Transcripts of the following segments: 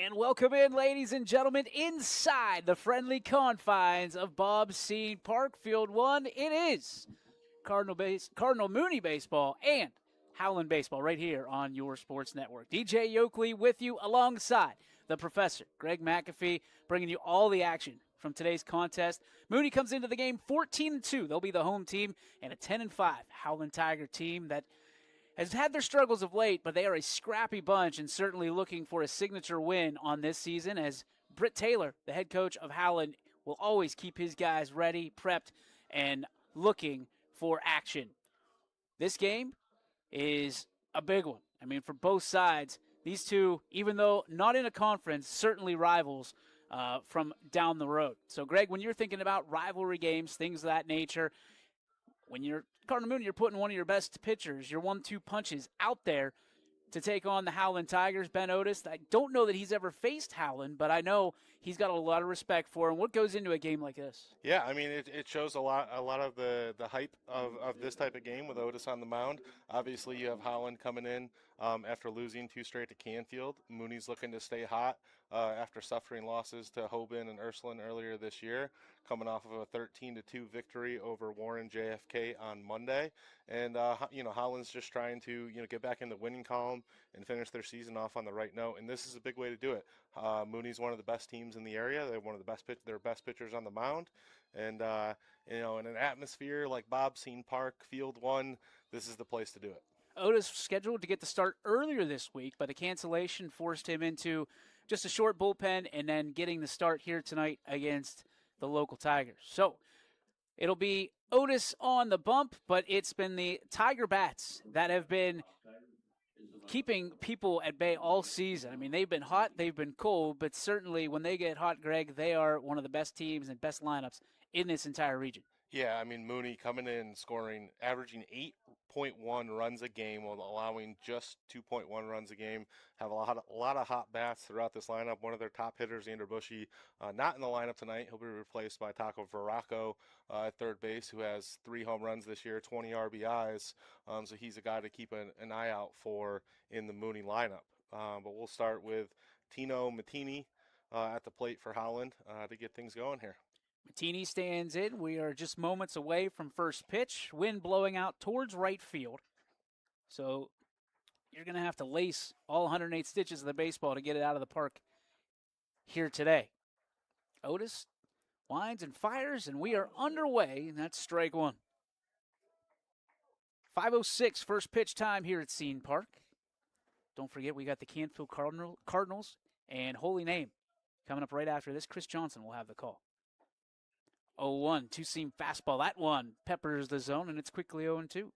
And welcome in, ladies and gentlemen, inside the friendly confines of Bob Scene Park. Field 1, it is Cardinal Mooney baseball and Howland baseball right here on your sports network. DJ Yoakley with you alongside the professor, Greg McAfee, bringing you all the action from today's contest. Mooney comes into the game 14-2. They'll be the home team, and a 10-5 Howland Tiger team that has had their struggles of late, but they are a scrappy bunch and certainly looking for a signature win on this season, as Britt Taylor, the head coach of Howland, will always keep his guys ready, prepped, and looking for action. This game is a big one. I mean, for both sides, these two, even though not in a conference, certainly rivals from down the road. So, Greg, when you're thinking about rivalry games, things of that nature, when you're Cardinal Mooney, you're putting one of your best pitchers, your 1-2 punches out there to take on the Howland Tigers. Ben Otis, I don't know that he's ever faced Howland, but I know he's got a lot of respect for him. What goes into a game like this? Yeah, I mean, it shows a lot of the hype of this type of game with Otis on the mound. Obviously, you have Howland coming in after losing 2 straight to Canfield. Mooney's looking to stay hot after suffering losses to Hoban and Ursuline earlier this year, coming off of a 13-2 victory over Warren JFK on Monday. And, Howland's just trying to, get back in the winning column and finish their season off on the right note. And this is a big way to do it. Mooney's one of the best teams in the area. They're one of the best pitchers on the mound. And, in an atmosphere like Bob Scene Park, Field 1, this is the place to do it. Otis scheduled to get the start earlier this week, but a cancellation forced him into just a short bullpen and then getting the start here tonight against the local Tigers. So it'll be Otis on the bump, but it's been the Tiger bats that have been keeping people at bay all season. I mean, they've been hot, they've been cold, but certainly when they get hot, Greg, they are one of the best teams and best lineups in this entire region. Yeah, I mean, Mooney coming in, averaging 8.1 runs a game while allowing just 2.1 runs a game. Have a lot of hot bats throughout this lineup. One of their top hitters, Andrew Bushy, not in the lineup tonight. He'll be replaced by Taco Veracco at third base, who has 3 home runs this year, 20 RBIs. So he's a guy to keep an eye out for in the Mooney lineup. But we'll start with Tino Mattini at the plate for Howland to get things going here. Mattini stands in. We are just moments away from first pitch. Wind blowing out towards right field. So you're going to have to lace all 108 stitches of the baseball to get it out of the park here today. Otis winds and fires, and we are underway. And that's strike 1. 5:06 first pitch time here at Scene Park. Don't forget, we got the Canfield Cardinals and Holy Name coming up right after this. Chris Johnson will have the call. 0-1, two-seam fastball. That one peppers the zone, and it's quickly 0-2.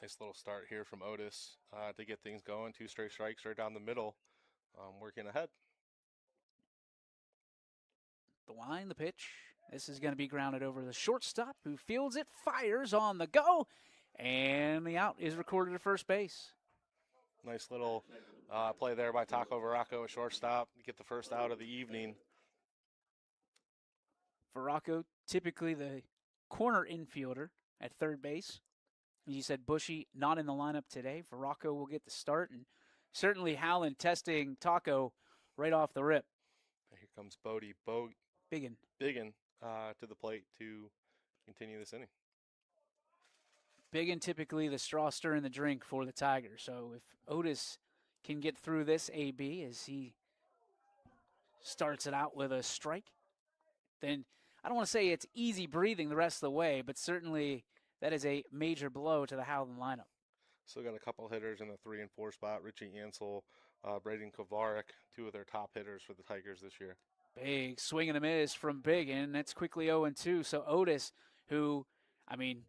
Nice little start here from Otis to get things going. 2 straight strikes right down the middle, working ahead. The line, the pitch. This is going to be grounded over the shortstop, who fields it, fires on the go, and the out is recorded at first base. Nice little play there by Taco Veracco at shortstop to get the first out of the evening. Veracco, typically the corner infielder at third base. You said Bushy not in the lineup today. Veracco will get the start, and certainly Howland testing Taco right off the rip. Here comes Bodie Biggin to the plate to continue this inning. Biggin typically the straw stirring the drink for the Tigers. So if Otis can get through this AB as he starts it out with a strike, then I don't want to say it's easy breathing the rest of the way, but certainly that is a major blow to the Howland lineup. Still got a couple hitters in the 3 and 4 spot. Richie Ansel, Braden Kovarik, 2 of their top hitters for the Tigers this year. Big swing and a miss from Biggin. That's quickly 0-2. So Otis, who, I mean,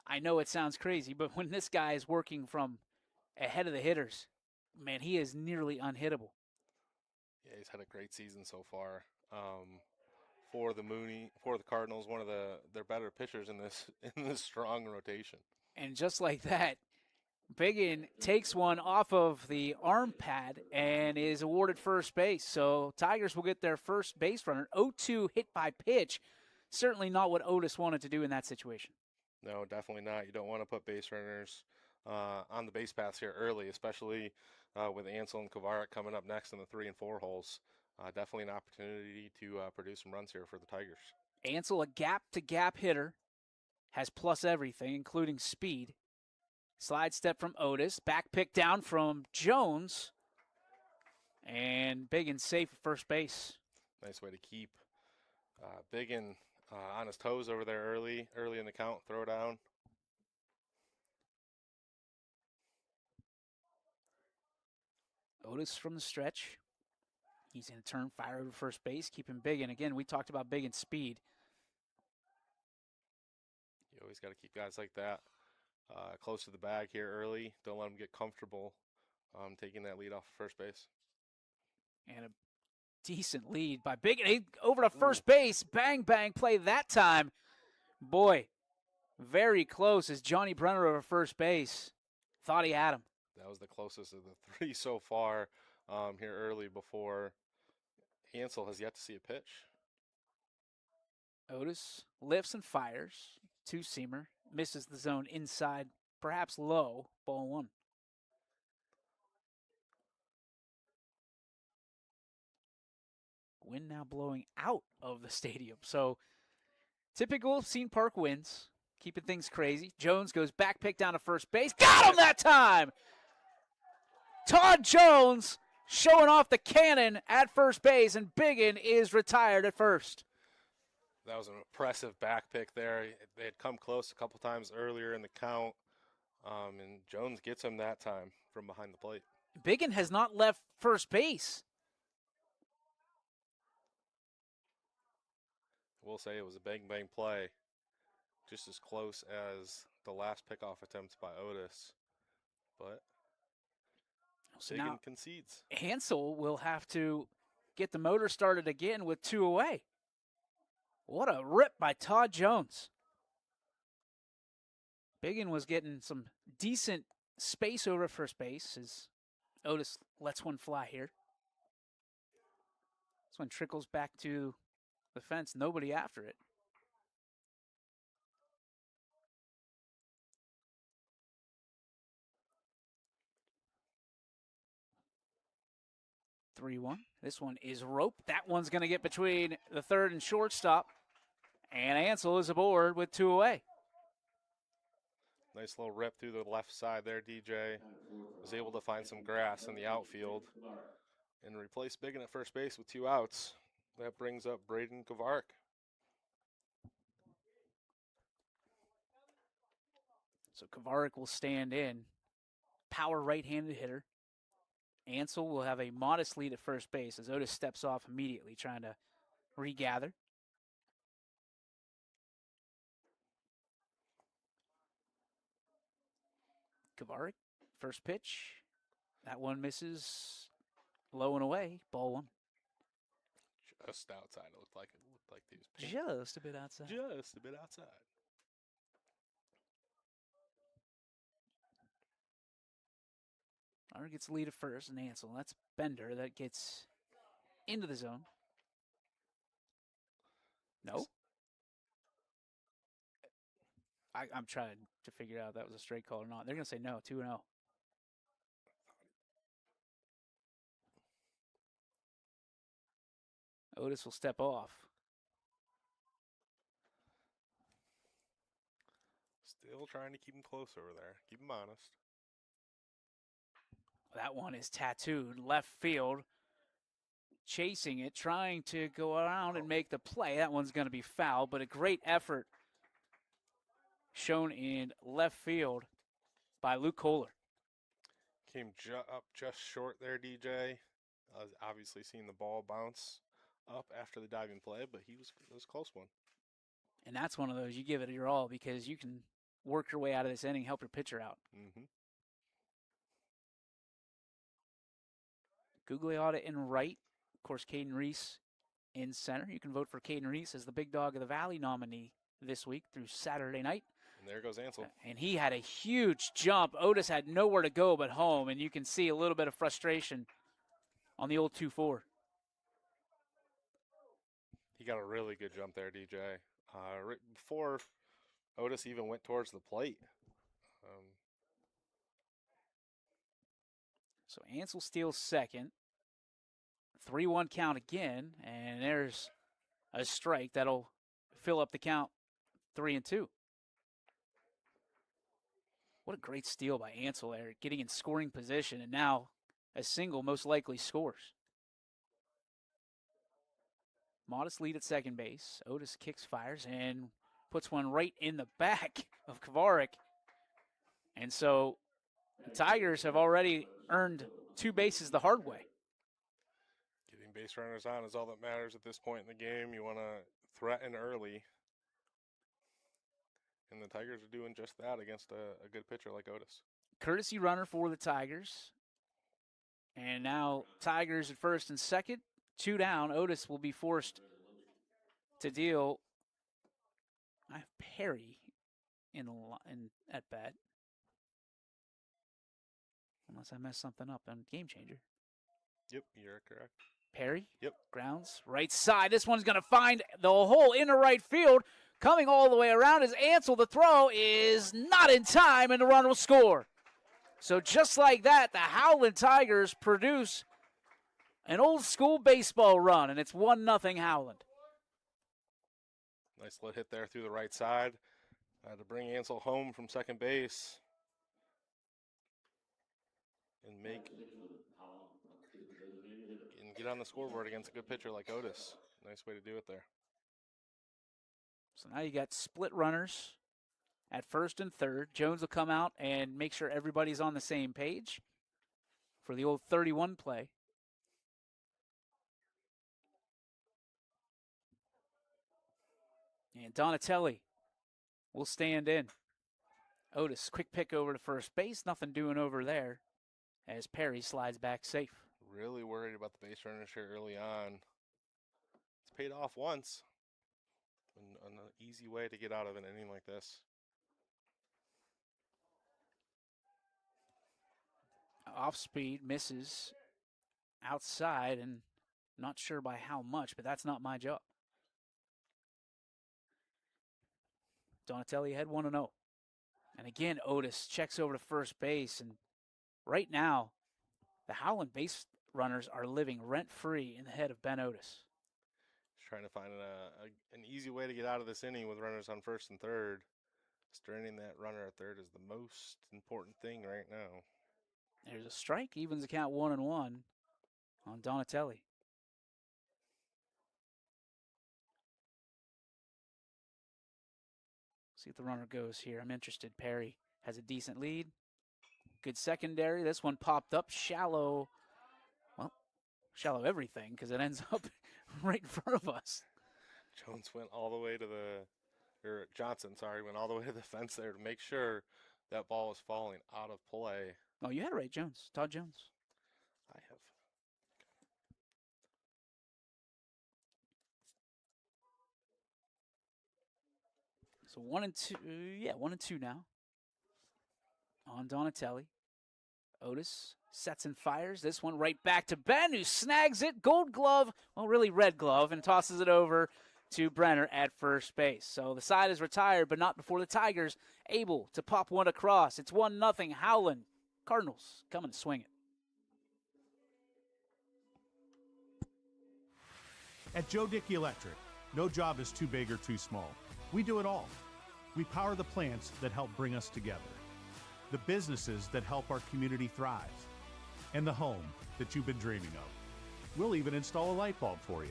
I know it sounds crazy, but when this guy is working from ahead of the hitters, man, he is nearly unhittable. Yeah, he's had a great season so far. For the Cardinals, one of their better pitchers in this strong rotation. And just like that, Biggin takes one off of the arm pad and is awarded first base. So Tigers will get their first base runner. 0-2 hit by pitch. Certainly not what Otis wanted to do in that situation. No, definitely not. You don't want to put base runners on the base paths here early, especially with Ansel and Kovarik coming up next in the 3 and 4 holes. Definitely an opportunity to produce some runs here for the Tigers. Ansel, a gap-to-gap hitter, has plus everything, including speed. Slide step from Otis. Back pick down from Jones. And Biggin safe at first base. Nice way to keep Biggin on his toes over there early in the count. Throw down. Otis from the stretch. He's going to turn, fire over first base, keeping Biggin. Again, we talked about Biggin's speed. You always got to keep guys like that close to the bag here early. Don't let them get comfortable taking that lead off of first base. And a decent lead by Biggin. Over to first base. Bang, bang play that time. Boy, very close as Johnny Brenner over first base. Thought he had him. That was the closest of the three so far here early before Ansel has yet to see a pitch. Otis lifts and fires. Two-seamer. Misses the zone inside, perhaps low. Ball one. Wind now blowing out of the stadium. So typical Scene Park wins. Keeping things crazy. Jones goes back pick down to first base. Got him that time! Todd Jones showing off the cannon at first base, and Biggin is retired at first. That was an impressive back pick there. They had come close a couple times earlier in the count, and Jones gets him that time from behind the plate. Biggin has not left first base. I will say it was a bang play, just as close as the last pickoff attempt by Otis, but So Biggin now concedes. Hansel will have to get the motor started again with two away. What a rip by Todd Jones. Biggin was getting some decent space over first base as Otis lets one fly here. This one trickles back to the fence. Nobody after it. (3-1). This one is roped. That one's going to get between the third and shortstop. And Ansel is aboard with two away. Nice little rip through the left side there, DJ. Was able to find some grass in the outfield and replace Biggin at first base with two outs. That brings up Braden Kovarik. So Kovarik will stand in. Power right-handed hitter. Ansel will have a modest lead at first base as Otis steps off immediately, trying to regather. Kovarik, first pitch. That one misses low and away. Ball one. Just outside. It looked like he was painting. Just a bit outside. Just a bit outside. Kovarik gets the lead at first, and Ansel. That's Bender that gets into the zone. No. I'm trying to figure out if that was a straight call or not. They're going to say no, 2-0. Otis will step off. Still trying to keep him close over there. Keep him honest. That one is tattooed left field. Chasing it, trying to go around and make the play. That one's going to be foul, but a great effort shown in left field by Luke Kohler. Came up just short there, DJ. Obviously seeing the ball bounce up after the diving play, but it was a close one. And that's one of those you give it your all because you can work your way out of this inning, help your pitcher out. Mm-hmm. Gugliotta in right. Of course, Caden Reese in center. You can vote for Caden Reese as the Big Dog of the Valley nominee this week through Saturday night. And there goes Ansel. And he had a huge jump. Otis had nowhere to go but home, and you can see a little bit of frustration on the old 2-4. He got a really good jump there, DJ. Right before Otis even went towards the plate. So Ansel steals second. 3-1 count again, and there's a strike that'll fill up the count 3-2. What a great steal by Ansel there, getting in scoring position, and now a single most likely scores. Modest lead at second base. Otis kicks, fires, and puts one right in the back of Kovarik. And so the Tigers have already earned 2 bases the hard way. Getting base runners on is all that matters at this point in the game. You want to threaten early. And the Tigers are doing just that against a good pitcher like Otis. Courtesy runner for the Tigers. And now Tigers at first and second. 2 down. Otis will be forced to deal. I have Perry in at bat. Unless I messed something up on Game Changer. Yep, you're correct. Perry. Yep. Grounds. Right side. This one's going to find the hole in the right field. Coming all the way around is Ansel. The throw is not in time, and the run will score. So just like that, the Howland Tigers produce an old-school baseball run, and it's 1-0 Howland. Nice lit hit there through the right side to bring Ansel home from second base. And get on the scoreboard against a good pitcher like Otis. Nice way to do it there. So now you got split runners at first and third. Jones will come out and make sure everybody's on the same page for the old 31 play. And Donatelli will stand in. Otis, quick pick over to first base. Nothing doing over there as Perry slides back safe. Really worried about the base runners here early on. It's paid off once. An easy way to get out of an inning like this. Off speed, misses outside, and not sure by how much, but that's not my job. Donatelli had 1-0. And again, Otis checks over to first base, and right now, the Howland base runners are living rent-free in the head of Ben Otis. Trying to find an easy way to get out of this inning with runners on first and third. Stranding that runner at third is the most important thing right now. There's a strike, evens the count 1-1 on Donatelli. See if the runner goes here. I'm interested. Perry has a decent lead. Good secondary. This one popped up shallow. Well, shallow everything because it ends up right in front of us. Jones went all the way to Johnson, went all the way to the fence there to make sure that ball was falling out of play. Oh, you had it right, Jones. Todd Jones. I have. So 1-2, 1-2 now on Donatelli. Otis sets and fires. This one right back to Ben, who snags it. Gold glove, well, really red glove, and tosses it over to Brenner at first base. So the side is retired, but not before the Tigers able to pop one across. It's 1-0 Howland. Cardinals coming to swing it. At Joe Dickey Electric, no job is too big or too small. We do it all. We power the plants that help bring us together, the businesses that help our community thrive, and the home that you've been dreaming of. We'll even install a light bulb for you.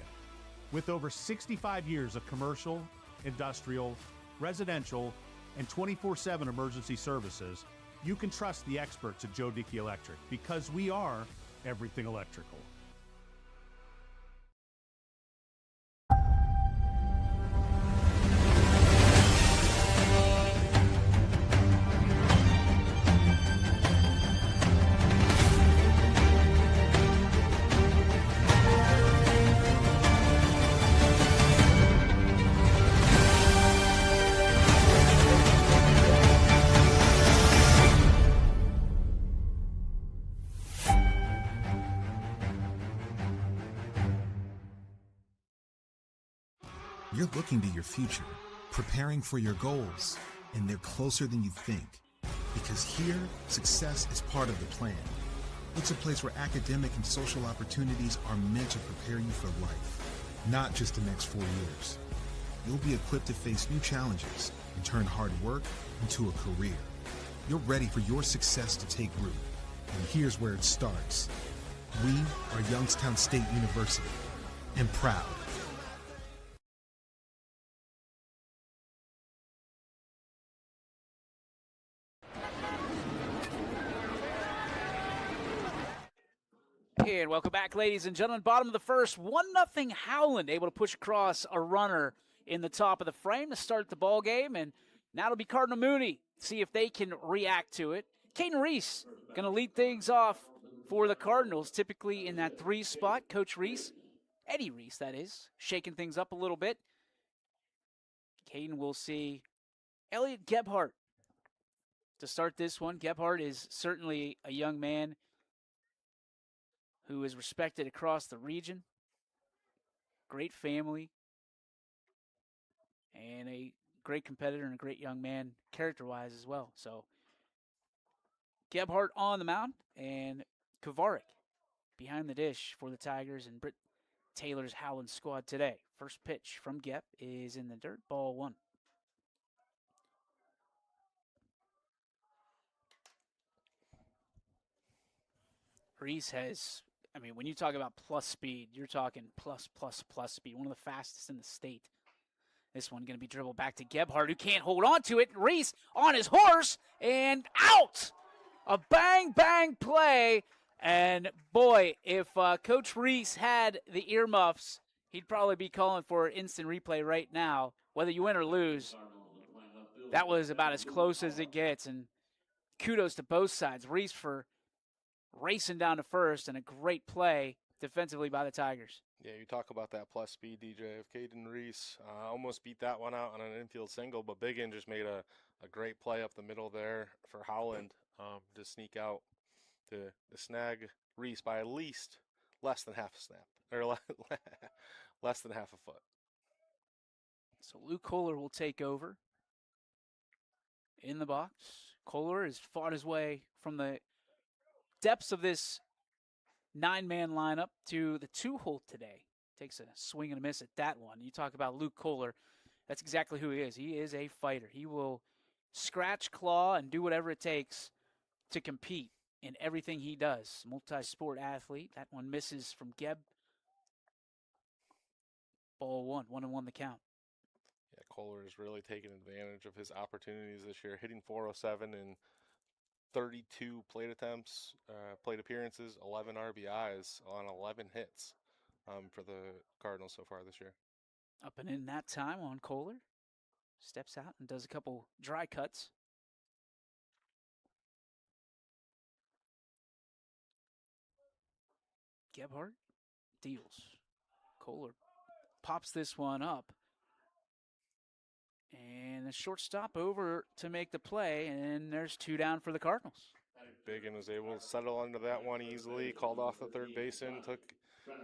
With over 65 years of commercial, industrial, residential, and 24/7 emergency services, you can trust the experts at Joe Dickey Electric because we are everything electrical. You're looking to your future, preparing for your goals, and they're closer than you think. Because here, success is part of the plan. It's a place where academic and social opportunities are meant to prepare you for life, not just the next 4 years. You'll be equipped to face new challenges and turn hard work into a career. You're ready for your success to take root. And here's where it starts. We are Youngstown State University, and proud. And welcome back, ladies and gentlemen. Bottom of the first, 1-0 Howland, able to push across a runner in the top of the frame to start the ball game. And now it'll be Cardinal Mooney. See if they can react to it. Caden Reese going to lead things off for the Cardinals, typically in that 3 spot. Coach Reese, Eddie Reese, that is, shaking things up a little bit. Caden will see Elliot Gebhardt to start this one. Gebhardt is certainly a young man who is respected across the region. Great family. And a great competitor and a great young man character-wise as well. So Gebhardt on the mound and Kovarik behind the dish for the Tigers and Britt Taylor's Howland squad today. First pitch from Gep is in the dirt, ball 1. Reese has, when you talk about plus speed, you're talking plus speed. One of the fastest in the state. This one going to be dribbled back to Gebhardt, who can't hold on to it. Reese on his horse and out. A bang play. And boy, if Coach Reese had the earmuffs, he'd probably be calling for instant replay right now. Whether you win or lose, that was about as close as it gets. And kudos to both sides. Reese for racing down to first, and a great play defensively by the Tigers. Yeah, you talk about that plus speed, DJ. If Caden Reese almost beat that one out on an infield single, but Biggin just made a great play up the middle there for Howland to sneak out to snag Reese by at least less than half a snap, or less than half a foot. So Luke Kohler will take over in the box. Kohler has fought his way from the depths of this 9-man lineup to the 2-hole today. Takes a swing and a miss at that one. You talk about Luke Kohler, that's exactly who he is. He is a fighter. He will scratch, claw, and do whatever it takes to compete in everything he does. Multi-sport athlete. That one misses from Geb. Ball 1, 1-1 the count. Yeah, Kohler has really taken advantage of his opportunities this year, hitting .407 in 32 plate attempts, plate appearances, 11 RBIs on 11 hits for the Cardinals so far this year. Up and in that time on Kohler. Steps out and does a couple dry cuts. Gebhardt deals. Kohler pops this one up. And the shortstop over to make the play, and there's 2 down for the Cardinals. Biggin was able to settle under that one easily, called off the third baseman,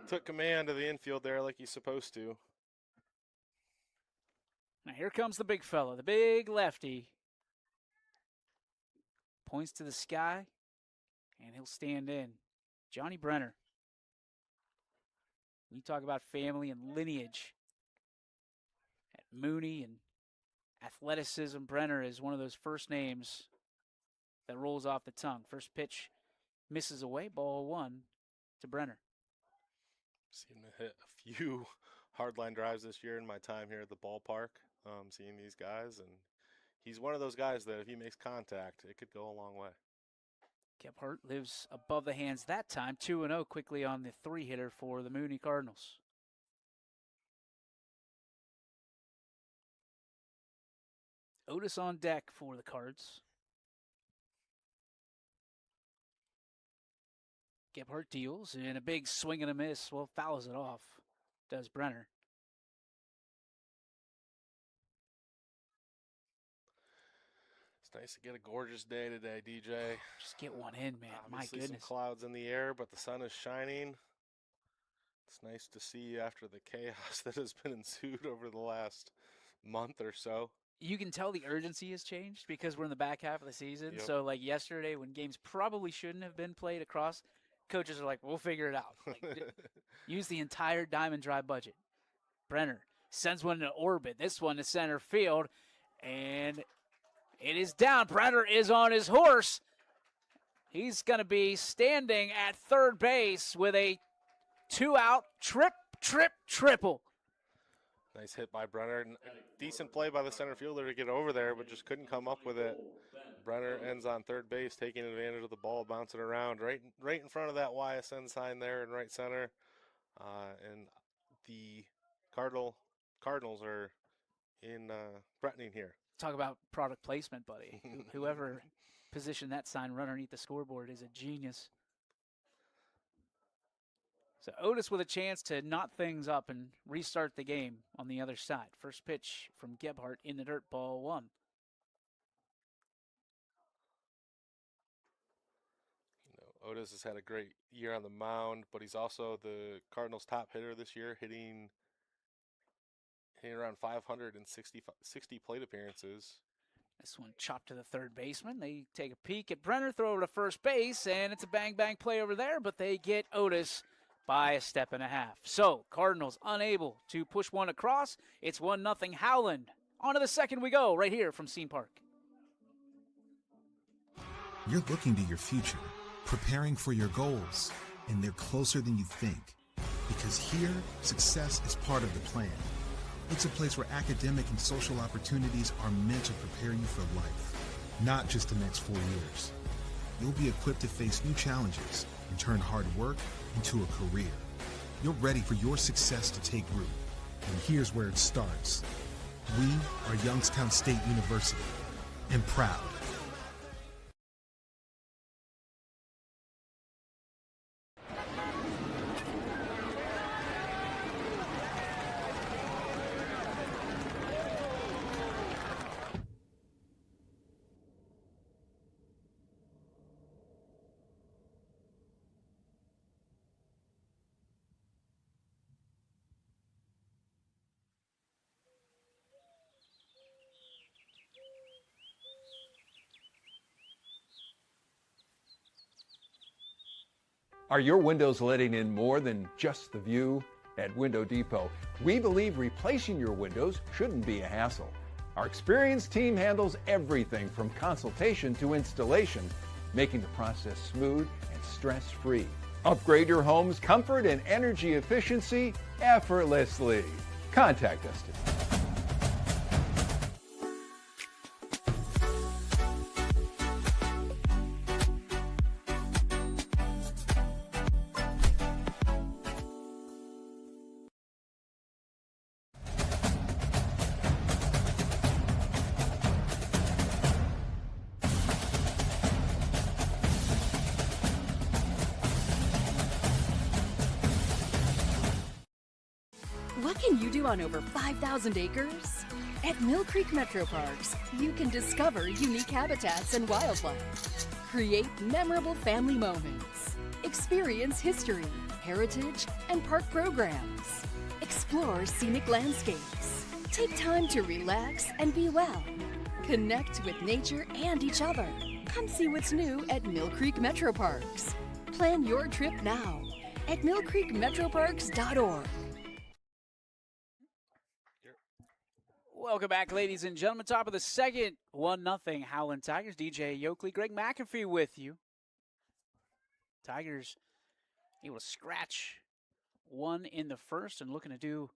took command of the infield there like he's supposed to. Now here comes the big fella, the big lefty. Points to the sky, and he'll stand in. Johnny Brenner. You talk about family and lineage at Mooney and athleticism. Brenner is one of those first names that rolls off the tongue. First pitch misses away, ball 1 to Brenner. Seen him hit a few hardline drives this year in my time here at the ballpark, seeing these guys, and he's one of those guys that if he makes contact, it could go a long way. Gebhardt lives above the hands that time, 2-0 quickly on the 3-hitter for the Mooney Cardinals. Otis on deck for the Cards. Gebhardt deals, and a big swing and a miss. Well, fouls it off, does Brenner. It's nice to get a gorgeous day today, DJ. Just get one in, man. Obviously, my goodness. Some clouds in the air, but the sun is shining. It's nice to see after the chaos that has been ensued over the last month or so. You can tell the urgency has changed because we're in the back half of the season. Yep. So, like yesterday when games probably shouldn't have been played across, coaches are like, we'll figure it out. Like, use the entire diamond drive budget. Brenner sends one to orbit. This one to center field, and it is down. Brenner is on his horse. He's going to be standing at third base with a 2-out triple. Nice hit by Brenner. Decent play by the center fielder to get over there, but just couldn't come up with it. Brenner ends on third base, taking advantage of the ball, bouncing around right in front of that YSN sign there in right center. And the Cardinals are in threatening here. Talk about product placement, buddy. Whoever positioned that sign right underneath the scoreboard is a genius. So Otis with a chance to knot things up and restart the game on the other side. First pitch from Gebhardt in the dirt, ball 1. Otis has had a great year on the mound, but he's also the Cardinals' top hitter this year, hitting around 560 plate appearances. This one chopped to the third baseman. They take a peek at Brenner, throw over to first base, and it's a bang-bang play over there, but they get Otis by a step and a half. So Cardinals unable to push one across. It's 1-0 Howland. On to the second we go right here from Scene Park. You're looking to your future, preparing for your goals, and they're closer than you think. Because here, success is part of the plan. It's a place where academic and social opportunities are meant to prepare you for life, not just the next 4 years. You'll be equipped to face new challenges and turn hard work into a career. You're ready for your success to take root. And here's where it starts. We are Youngstown State University, and proud. Are your windows letting in more than just the view? At Window Depot, we believe replacing your windows shouldn't be a hassle. Our experienced team handles everything from consultation to installation, making the process smooth and stress-free. Upgrade your home's comfort and energy efficiency effortlessly. Contact us today. What can you do on over 5,000 acres? At Mill Creek Metro Parks, you can discover unique habitats and wildlife, create memorable family moments, experience history, heritage, and park programs, explore scenic landscapes, take time to relax and be well, connect with nature and each other. Come see what's new at Mill Creek Metro Parks. Plan your trip now at millcreekmetroparks.org. Welcome back, ladies and gentlemen. Top of the second, 1-0 Howland Tigers. DJ Yoakley, Greg McAfee with you. Tigers able to scratch one in the first and looking to do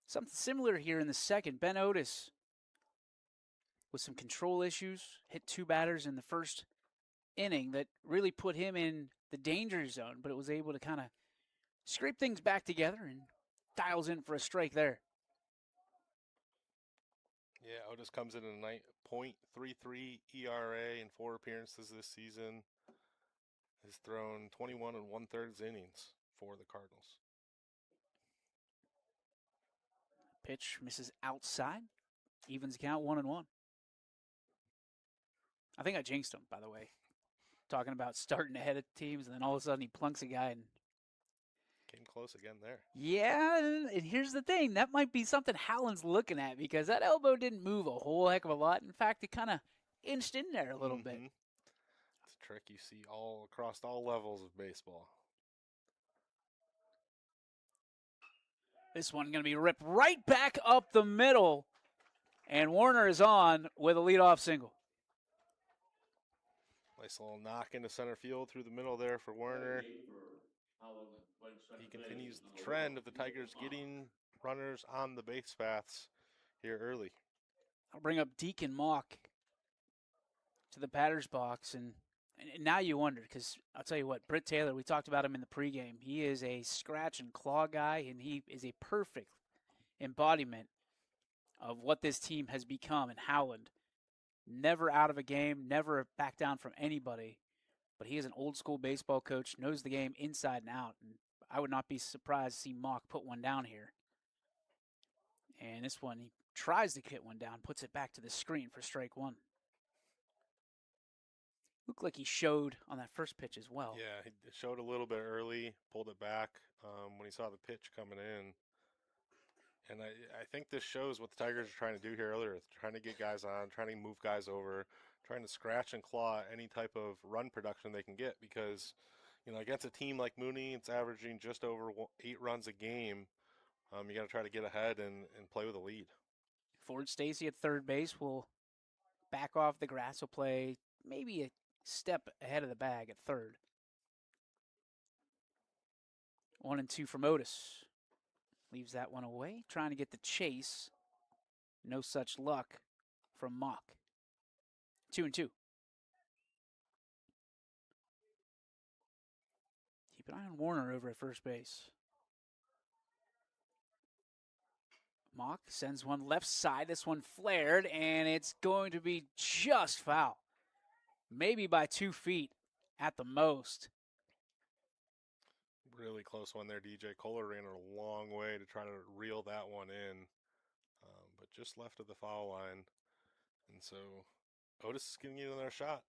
something similar here in the second. Ben Otis with some control issues, hit 2 batters in the first inning that really put him in the danger zone, but it was able to kind of scrape things back together and dials in for a strike there. Yeah, Otis comes in a .33 ERA in 4 appearances this season. Has thrown 21 1/3 innings for the Cardinals. Pitch misses outside. Evens count 1-1. I think I jinxed him, by the way. Talking about starting ahead of teams, and then all of a sudden he plunks a guy and came close again there. Yeah, and here's the thing. That might be something Howland's looking at because that elbow didn't move a whole heck of a lot. In fact, it kind of inched in there a little bit. It's trick you see all across all levels of baseball. This one going to be ripped right back up the middle. And Warner is on with a leadoff single. Nice little knock into center field through the middle there for Warner. He continues the trend of the Tigers getting runners on the base paths here early. I'll bring up Deacon Mock to the batter's box. And now you wonder, because I'll tell you what, Britt Taylor, we talked about him in the pregame. He is a scratch and claw guy, and he is a perfect embodiment of what this team has become in Howland. Never out of a game, never back down from anybody. But he is an old school baseball coach, knows the game inside and out. And I would not be surprised to see Mock put one down here. And this one, he tries to hit one down, puts it back to the screen for strike one. Looked like he showed on that first pitch as well. Yeah, he showed a little bit early, pulled it back when he saw the pitch coming in. And I think this shows what the Tigers are trying to do here earlier, trying to get guys on, trying to move guys over, trying to scratch and claw any type of run production they can get because, against a team like Mooney, it's averaging just over 8 runs a game. You got to try to get ahead and play with a lead. Ford Stacy at third base will back off the grass, will play maybe a step ahead of the bag at third. 1-2 from Otis. Leaves that one away, trying to get the chase. No such luck from Mock. 2-2. Keep an eye on Warner over at first base. Mock sends one left side. This one flared, and it's going to be just foul. Maybe by 2 feet at the most. Really close one there, DJ. Kohler ran a long way to try to reel that one in, but just left of the foul line. And so Otis is going to get another shot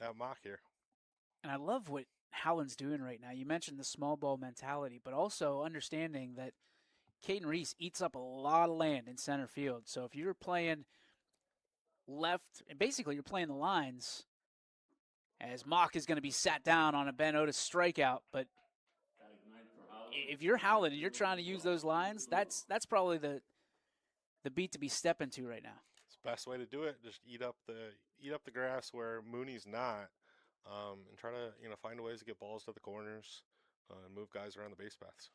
at Mock here. And I love what Howland's doing right now. You mentioned the small ball mentality, but also understanding that Caden Reese eats up a lot of land in center field. So if you're playing left, and basically you're playing the lines, as Mock is going to be sat down on a Ben Otis strikeout. But if you're Howland and you're trying to use those lines, that's probably the beat to be stepping to right now. It's the best way to do it. Just eat up the grass where Mooney's not, and try to find ways to get balls to the corners and move guys around the base paths.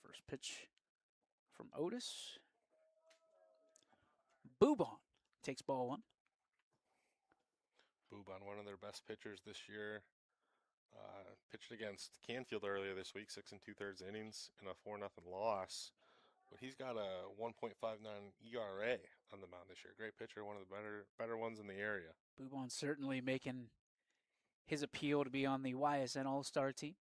First pitch from Otis. Boubon takes ball one. Boubon, one of their best pitchers this year. Pitched against Canfield earlier this week, 6 2/3 innings in a 4-0 loss. But he's got a 1.59 ERA on the mound this year. Great pitcher, one of the better ones in the area. Boubon certainly making his appeal to be on the YSN All-Star team.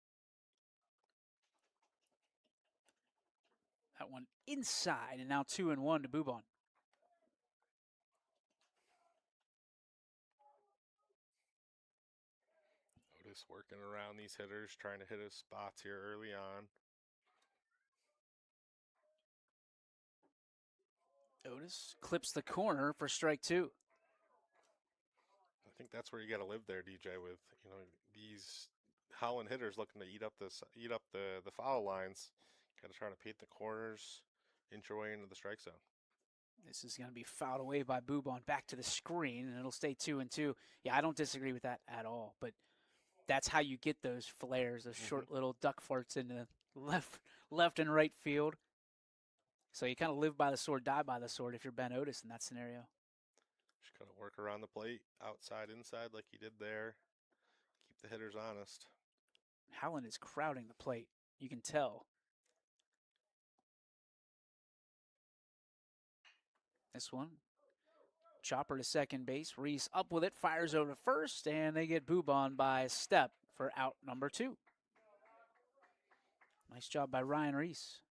That one inside, and now 2-1 to Boubon. Otis working around these hitters, trying to hit his spots here early on. Otis clips the corner for strike two. I think that's where you got to live there, DJ, with these Howland hitters looking to eat up the foul lines. Got to try to paint the corners, inch your way into the strike zone. This is going to be fouled away by Boubon back to the screen, and it'll stay 2-2. Yeah, I don't disagree with that at all, but that's how you get those flares, those short little duck farts in the left and right field. So you kind of live by the sword, die by the sword if you're Ben Otis in that scenario. Just kind of work around the plate, outside, inside like he did there. Keep the hitters honest. Howland is crowding the plate. You can tell. This one, chopper to second base. Reese up with it, fires over to first, and they get Boubon by a step for out number 2. Nice job by Ryan Reese.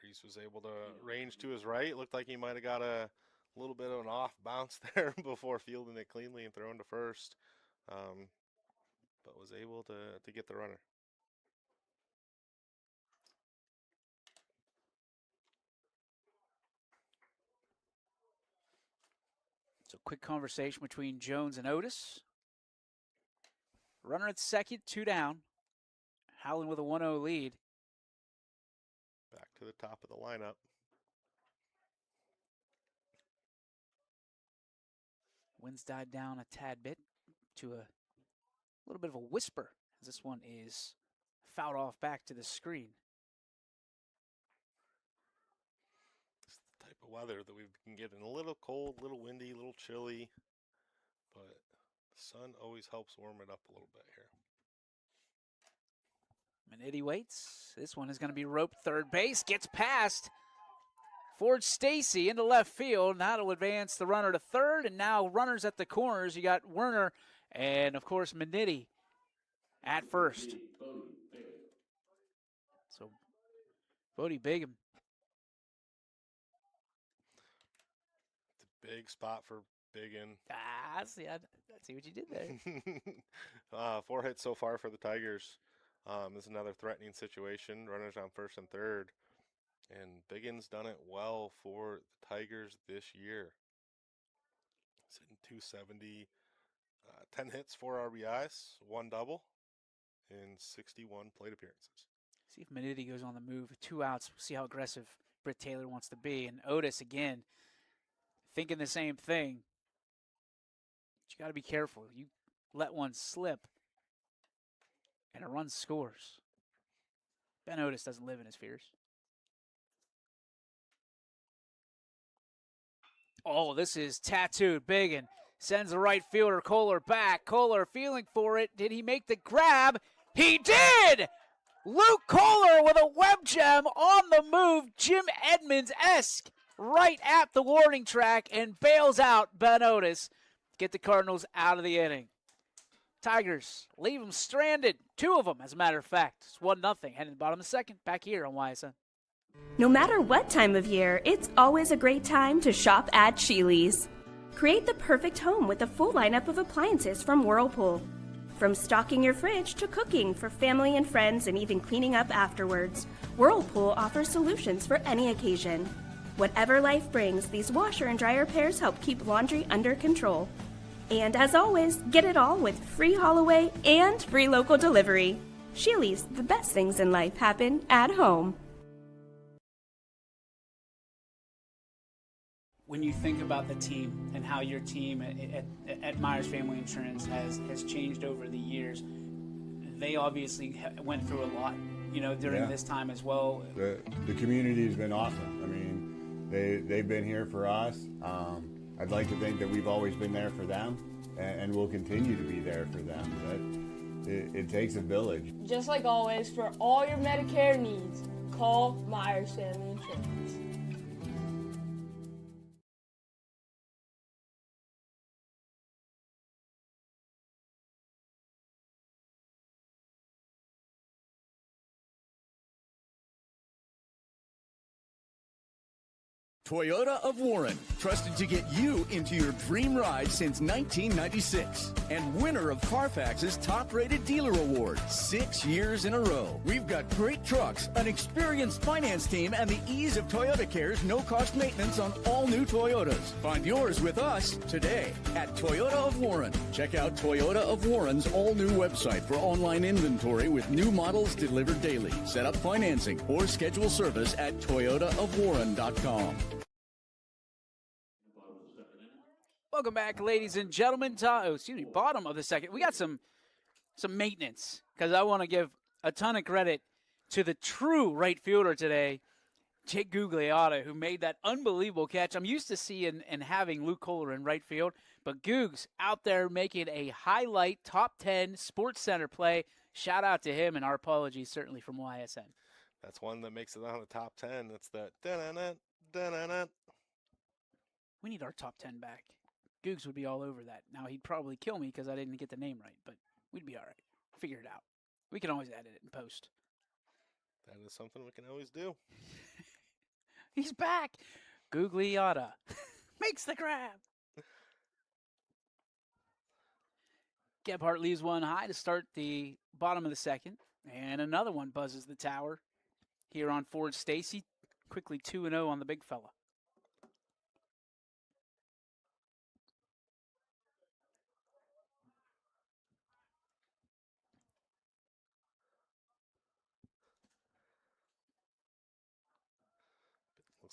Reese was able to range to his right. Looked like he might have got a little bit of an off bounce there before fielding it cleanly and throwing to first, but was able to get the runner. So quick conversation between Jones and Otis. Runner at second, 2 down. Howland with a 1-0 lead. Back to the top of the lineup. Winds died down a tad bit to a little bit of a whisper as this one is fouled off back to the screen. It's the type of weather that we've been getting. A little cold, a little windy, a little chilly, but the sun always helps warm it up a little bit here. Minetti waits. This one is going to be roped third base. Gets past Ford Stacy into left field. That'll advance the runner to third. And now runners at the corners. You got Werner and, of course, Minetti at first. So, Bodie Bigham. It's a big spot for Biggin. I see what you did there. 4 hits so far for the Tigers. This is another threatening situation. Runners on first and third. And Biggin's done it well for the Tigers this year. He's hitting 270, 10 hits, 4 RBIs, 1 double, and 61 plate appearances. See if Minetti goes on the move. 2 outs. We'll see how aggressive Britt Taylor wants to be. And Otis, again, thinking the same thing. But you got to be careful. You let one slip, and a run scores. Ben Otis doesn't live in his fears. Oh, this is tattooed. Biggin sends the right fielder Kohler back. Kohler feeling for it. Did he make the grab? He did! Luke Kohler with a web gem on the move. Jim Edmonds-esque right at the warning track and bails out Ben Otis. Get the Cardinals out of the inning. Tigers leave them stranded. 2 of them, as a matter of fact. It's 1-0. Heading to the bottom of the second. Back here on YSN. No matter what time of year, it's always a great time to shop at Sheely's. Create the perfect home with a full lineup of appliances from Whirlpool. From stocking your fridge to cooking for family and friends and even cleaning up afterwards, Whirlpool offers solutions for any occasion. Whatever life brings, these washer and dryer pairs help keep laundry under control. And as always, get it all with free haul away and free local delivery. Sheely's, the best things in life happen at home. When you think about the team and how your team at Myers Family Insurance has changed over the years, they obviously went through a lot, during this time as well. The community has been awesome. I mean, they've been here for us. I'd like to think that we've always been there for them, and we'll continue to be there for them. But it takes a village. Just like always, for all your Medicare needs, call Myers Family Insurance. Toyota of Warren, trusted to get you into your dream ride since 1996. And winner of Carfax's top-rated dealer award 6 years in a row. We've got great trucks, an experienced finance team, and the ease of Toyota Care's no-cost maintenance on all new Toyotas. Find yours with us today at Toyota of Warren. Check out Toyota of Warren's all-new website for online inventory with new models delivered daily. Set up financing or schedule service at toyotaofwarren.com. Welcome back, ladies and gentlemen. Bottom of the second. We got some maintenance because I want to give a ton of credit to the true right fielder today, Jake Gugliotta, who made that unbelievable catch. I'm used to seeing and having Luke Kohler in right field, but Googs out there making a highlight top 10 Sports Center play. Shout out to him, and our apologies certainly from YSN. That's one that makes it on the top 10. It's that da-na-na, da-na-na. We need our top 10 back. Googs would be all over that. Now, he'd probably kill me because I didn't get the name right, but we'd be all right. Figure it out. We can always edit it in post. That is something we can always do. He's back. Gugliotta makes the grab. Gebhardt leaves one high to start the bottom of the second, and another one buzzes the tower here on Ford Stacy. Quickly 2-0 on the big fella.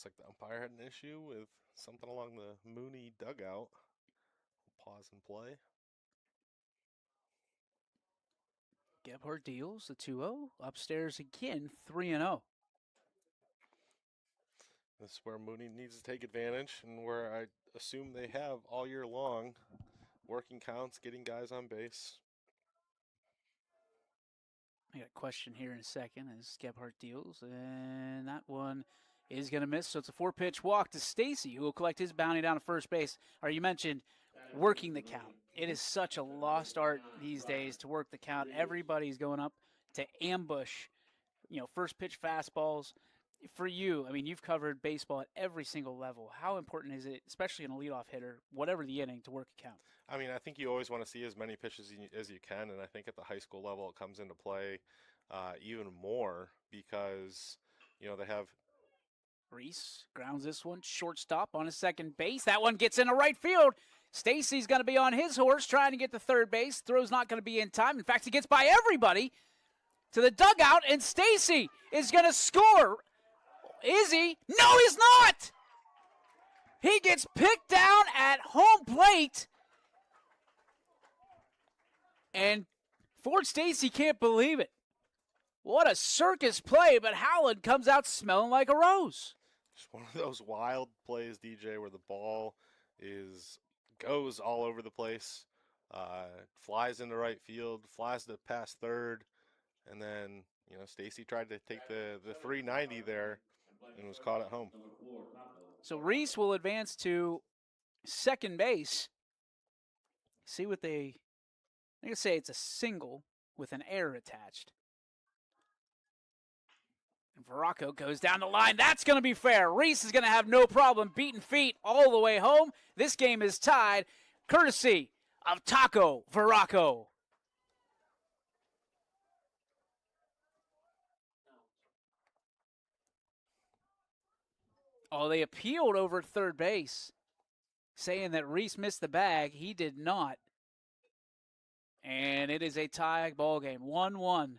Looks like the umpire had an issue with something along the Mooney dugout. Pause and play. Gebhardt deals the 2-0. Upstairs again, 3-0. This is where Mooney needs to take advantage, and where I assume they have all year long. Working counts, getting guys on base. I got a question here in a second as Gebhardt deals, and that one is going to miss. So it's a 4-pitch walk to Stacy, who will collect his bounty down to first base. Or you mentioned working the count. It is such a lost art these days to work the count. Everybody's going up to ambush, first pitch fastballs. For you, I mean, you've covered baseball at every single level. How important is it, especially in a leadoff hitter, whatever the inning, to work a count? I mean, I think you always want to see as many pitches as you can, and I think at the high school level it comes into play even more because, they have... Reese grounds this one, shortstop on his second base. That one gets into right field. Stacy's going to be on his horse trying to get to third base. Throw's not going to be in time. In fact, he gets by everybody to the dugout, and Stacy is going to score. Is he? No, he's not! He gets picked down at home plate. And Ford Stacy can't believe it. What a circus play, but Howland comes out smelling like a rose. Just one of those wild plays, DJ, where the ball goes all over the place, flies into right field, flies to past third, and then, Stacy tried to take the 390 there and was caught at home. So Reese will advance to second base. See what I'm going to say it's a single with an error attached. And Veracco goes down the line. That's going to be fair. Reese is going to have no problem beating feet all the way home. This game is tied, courtesy of Taco Veracco. Oh, they appealed over at third base, saying that Reese missed the bag. He did not. And it is a tie ball game. 1-1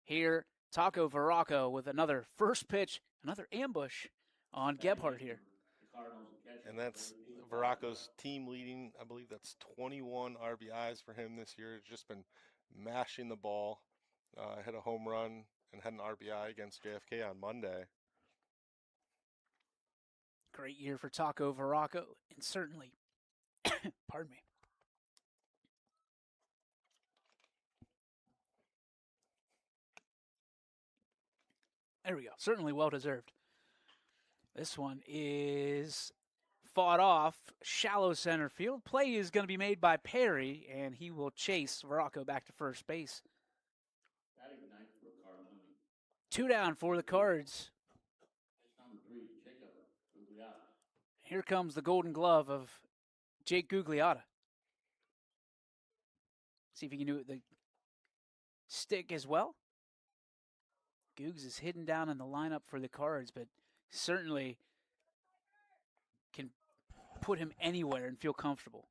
here. Taco Veracco with another first pitch, another ambush on Gebhardt here. And that's Veracco's team leading. I believe that's 21 RBIs for him this year. He's just been mashing the ball. Hit a home run and had an RBI against JFK on Monday. Great year for Taco Veracco, and certainly, pardon me. There we go. Certainly well-deserved. This one is fought off, shallow center field. Play is going to be made by Perry, and he will chase Veracco back to first base. 2 down for the Cards. Here comes the golden glove of Jake Gugliotta. See if he can do it with the stick as well. Googs is hidden down in the lineup for the Cards, but certainly can put him anywhere and feel comfortable.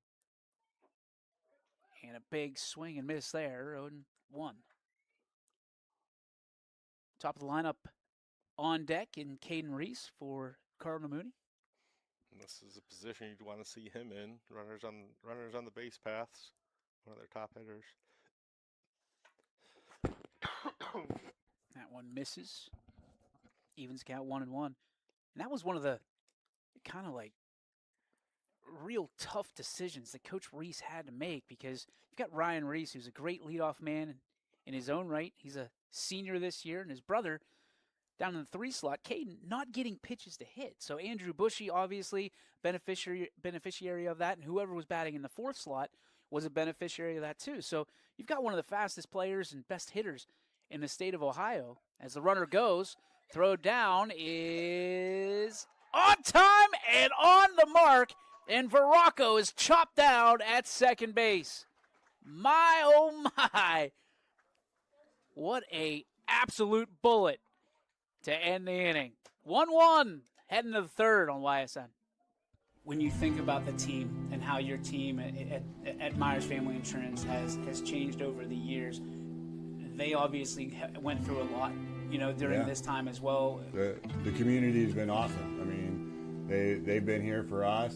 And a big swing and miss there, 0-1. Top of the lineup on deck in Caden Reese for Cardinal Mooney. This is a position you'd want to see him in. Runners on the base paths. One of their top hitters. That one misses. Evens count 1-1. And that was one of the kind of like real tough decisions that Coach Reese had to make, because you've got Ryan Reese, who's a great leadoff man in his own right. He's a senior this year, and his brother down in the 3 slot, Caden, not getting pitches to hit. So Andrew Bushy, obviously, beneficiary of that, and whoever was batting in the 4th slot was a beneficiary of that too. So you've got one of the fastest players and best hitters in the state of Ohio. As the runner goes, throw down is on time and on the mark, and Veracco is chopped down at second base. My, oh my. What a absolute bullet to end the inning. 1-1, heading to the third on YSN. When you think about the team and how your team at Myers Family Insurance has changed over the years, they obviously went through a lot, during this time as well. The community has been awesome. I mean, they've been here for us.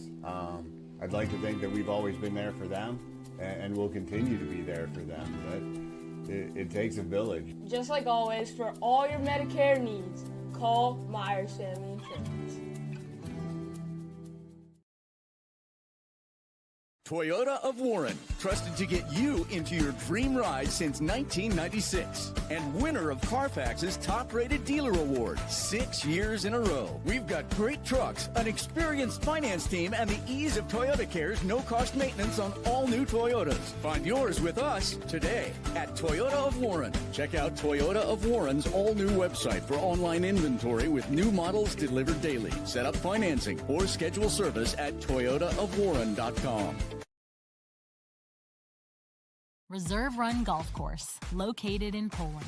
I'd like to think that we've always been there for them, and we'll continue to be there for them. But it takes a village. Just like always, for all your Medicare needs, call Myers Family Insurance. Toyota of Warren, trusted to get you into your dream ride since 1996. And winner of Carfax's top-rated dealer award 6 years in a row. We've got great trucks, an experienced finance team, and the ease of Toyota Care's no-cost maintenance on all new Toyotas. Find yours with us today at Toyota of Warren. Check out Toyota of Warren's all-new website for online inventory with new models delivered daily. Set up financing or schedule service at toyotaofwarren.com. Reserve Run Golf Course, located in Poland,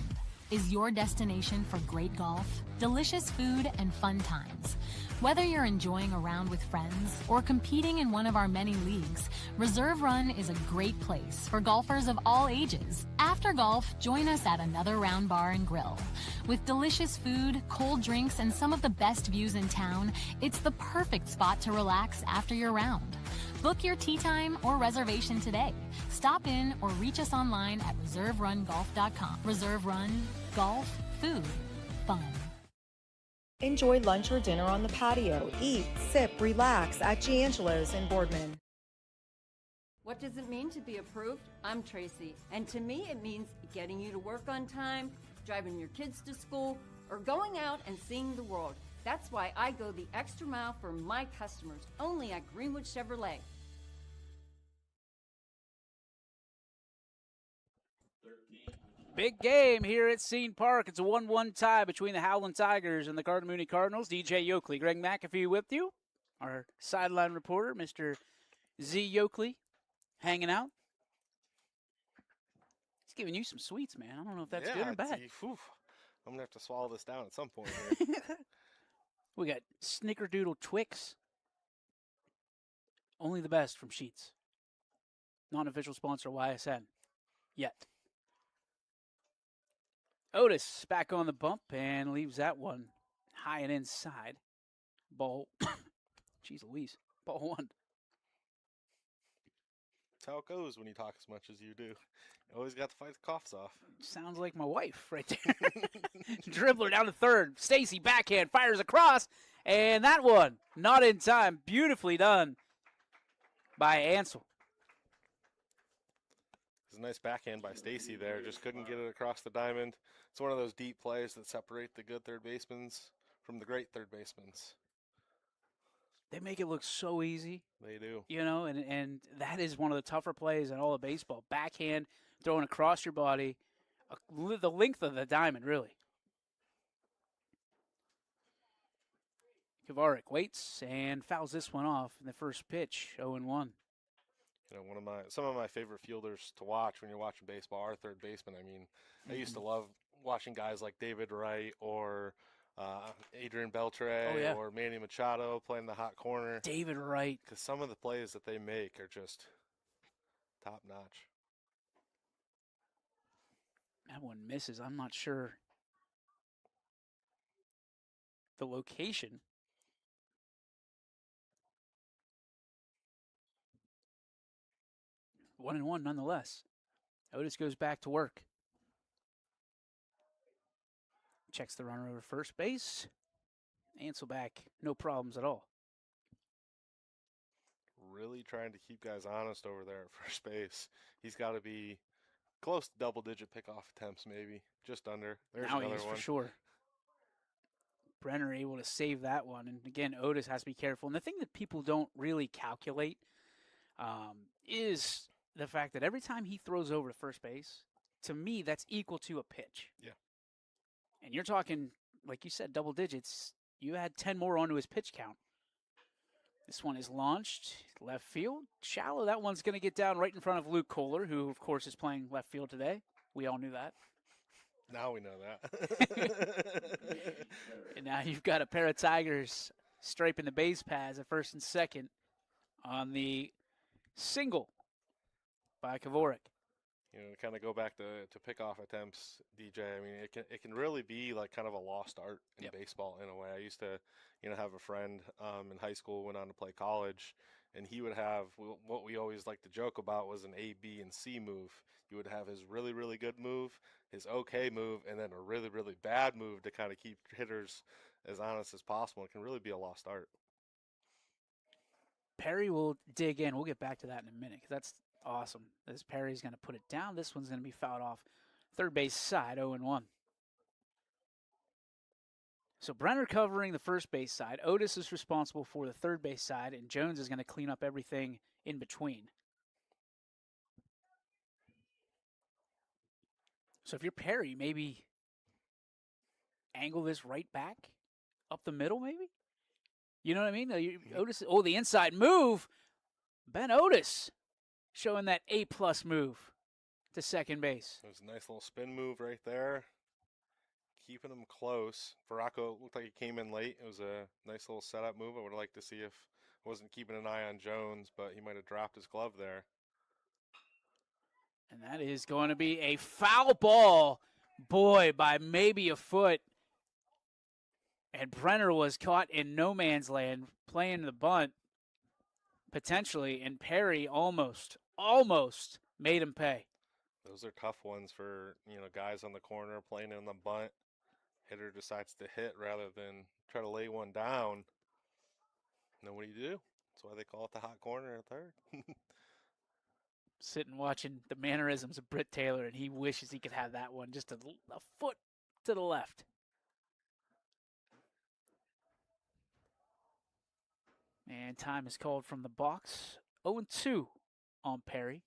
is your destination for great golf, delicious food, and fun times. Whether you're enjoying a round with friends or competing in one of our many leagues, Reserve Run is a great place for golfers of all ages. After golf, join us at another round bar and grill. With delicious food, cold drinks, and some of the best views in town, it's the perfect spot to relax after your round. Book your tee time or reservation today. Stop in or reach us online at reserverungolf.com. Reserve Run, golf, food, fun. Enjoy lunch or dinner on the patio. Eat, sip, relax at Giangelo's in Boardman. What does it mean to be approved? I'm Tracy, and to me it means getting you to work on time, driving your kids to school, or going out and seeing the world. That's why I go the extra mile for my customers, only at Greenwood Chevrolet. Big game here at Scene Park. It's a 1-1 tie between the Howland Tigers and the Cardinal Mooney Cardinals. DJ Yoakley, Greg McAfee with you. Our sideline reporter, Mr. Z. Yoakley, hanging out. He's giving you some sweets, man. I don't know if that's good or bad. I'm going to have to swallow this down at some point here. We got Snickerdoodle Twix. Only the best from Sheetz. Non-official sponsor YSN. Yet. Otis back on the bump and leaves that one high and inside. Ball. Jeez Louise. Ball one. That's how it goes when you talk as much as you do. You always got to fight the coughs off. Sounds like my wife right there. Dribbler down to third. Stacy backhand fires across. And that one, not in time. Beautifully done by Ansel. It's a nice backhand by Stacy there. Just couldn't get it across the diamond. It's one of those deep plays that separate the good third basemen from the great third basemen. They make it look so easy. They do. You know, and that is one of the tougher plays in all of baseball. Backhand, throwing across your body, the length of the diamond, really. Kavarik waits and fouls this one off in the first pitch, 0-1. You know, some of my favorite fielders to watch when you're watching baseball are third basemen. I mean, I used to love watching guys like David Wright or Adrian Beltre or Manny Machado playing the hot corner. David Wright. Because some of the plays that they make are just top notch. That one misses. I'm not sure the location. One and one nonetheless. Otis goes back to work. Checks the runner over first base. Ansel back, no problems at all. Really trying to keep guys honest over there at first base. He's got to be close to double-digit pickoff attempts, maybe. Just under. There's now another he is one. For sure. Brenner able to save that one. And again, Otis has to be careful. And the thing that people don't really calculate is the fact that every time he throws over to first base, to me, that's equal to a pitch. Yeah. And you're talking, like you said, double digits. You add 10 more onto his pitch count. This one is launched left field. Shallow. That one's going to get down right in front of Luke Kohler, who, of course, is playing left field today. We all knew that. Now we know that. And now you've got a pair of Tigers striping the base paths at first and second on the single by Kavorik. kind of go back to pickoff attempts, DJ. I mean, it can really be like kind of a lost art in baseball in a way. I used to, have a friend in high school, went on to play college, and he would have what we always like to joke about was an A, B, and C move. You would have his really, really good move, his okay move, and then a really, really bad move to kind of keep hitters as honest as possible. It can really be a lost art. Perry will dig in. We'll get back to that in a minute because that's awesome. This Perry's going to put it down. This one's going to be fouled off third base side, 0-1. So Brenner covering the first base side. Otis is responsible for the third base side, and Jones is going to clean up everything in between. So if you're Perry, maybe angle this right back up the middle, maybe? You know what I mean? Otis, the inside move. Ben Otis showing that A-plus move to second base. It was a nice little spin move right there. Keeping him close. Baracco looked like he came in late. It was a nice little setup move. I would have liked to see if I wasn't keeping an eye on Jones, but he might have dropped his glove there. And that is going to be a foul ball, boy, by maybe a foot. And Brenner was caught in no man's land playing the bunt, potentially, and Perry almost made him pay. Those are tough ones for, guys on the corner playing in the bunt. Hitter decides to hit rather than try to lay one down. And then what do? That's why they call it the hot corner at third. Sitting watching the mannerisms of Britt Taylor, and he wishes he could have that one just a foot to the left. And time is called from the box. 0-2 on Perry.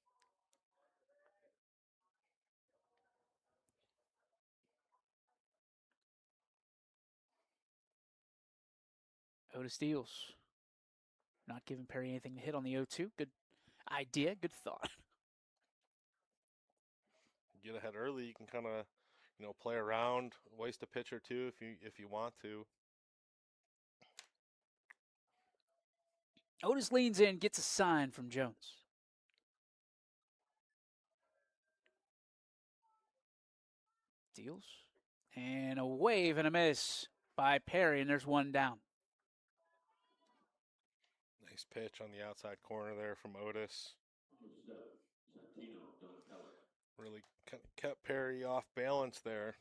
Otis deals. Not giving Perry anything to hit on the 0-2. Good idea, good thought. Get ahead early, you can kind of, play around, waste a pitch or two if you want to. Otis leans in, gets a sign from Jones. Deals. And a wave and a miss by Perry, and there's one down. Nice pitch on the outside corner there from Otis. Really kind of kept Perry off balance there.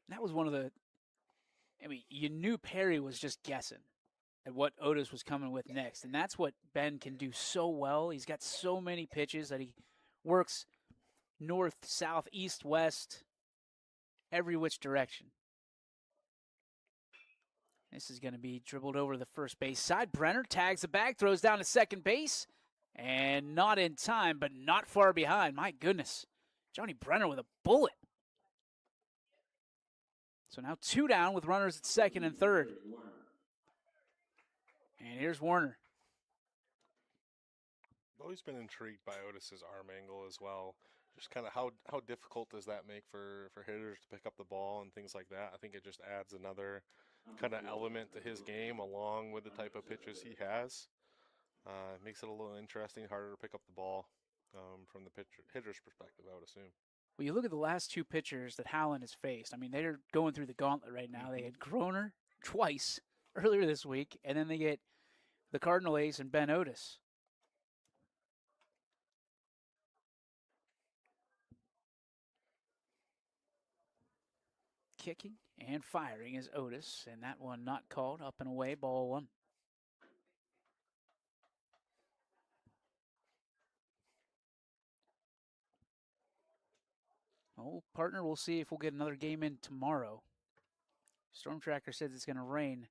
That was one of the, you knew Perry was just guessing at what Otis was coming with next. And that's what Ben can do so well. He's got so many pitches that he works north, south, east, west, every which direction. This is going to be dribbled over the first base side. Brenner tags the bag, throws down to second base, and not in time, but not far behind. My goodness. Johnny Brenner with a bullet. So now 2 down with runners at second and third. And here's Warner. I've always been intrigued by Otis's arm angle as well. Just kind of how difficult does that make for hitters to pick up the ball and things like that. I think it just adds another kind of element to his game along with the type of pitches he has. It makes it a little interesting, harder to pick up the ball from the hitter's perspective, I would assume. Well, you look at the last 2 pitchers that Howland has faced. They're going through the gauntlet right now. They had Groner twice earlier this week, and then they get the Cardinal ace and Ben Otis. Kicking and firing is Otis, and that one not called. Up and away, ball 1. Oh, partner, we'll see if we'll get another game in tomorrow. Storm Tracker says it's going to rain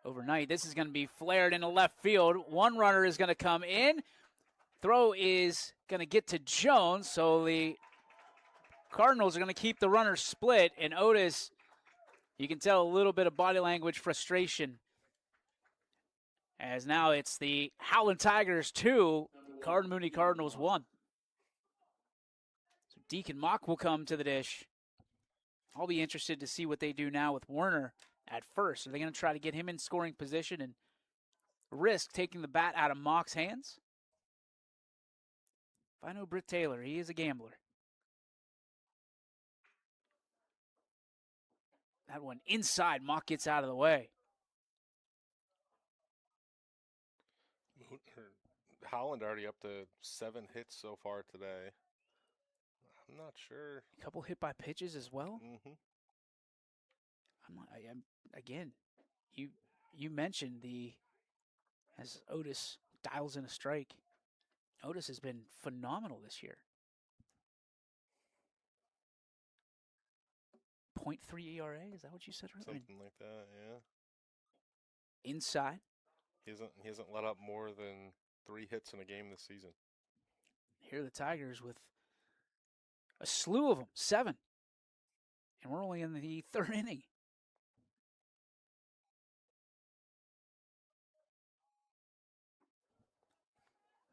overnight. This is going to be flared into left field. One runner is going to come in. Throw is going to get to Jones, so the Cardinals are going to keep the runner split, and Otis, you can tell a little bit of body language frustration, as now it's the Howland Tigers 2, Cardinal Mooney Cardinals 1. So Deacon Mock will come to the dish. I'll be interested to see what they do now with Warner at first. Are they going to try to get him in scoring position and risk taking the bat out of Mock's hands? If I know Britt Taylor, he is a gambler. That one inside. Mock gets out of the way. Howland already up to 7 hits so far today. I'm not sure. A couple hit by pitches as well. Mm-hmm. I'm again. You mentioned as Otis dials in a strike. Otis has been phenomenal this year. 0.3 ERA, is that what you said? Something like that, yeah. Inside. He hasn't let up more than 3 hits in a game this season. Here are the Tigers with a slew of them, 7. And we're only in the 3rd inning.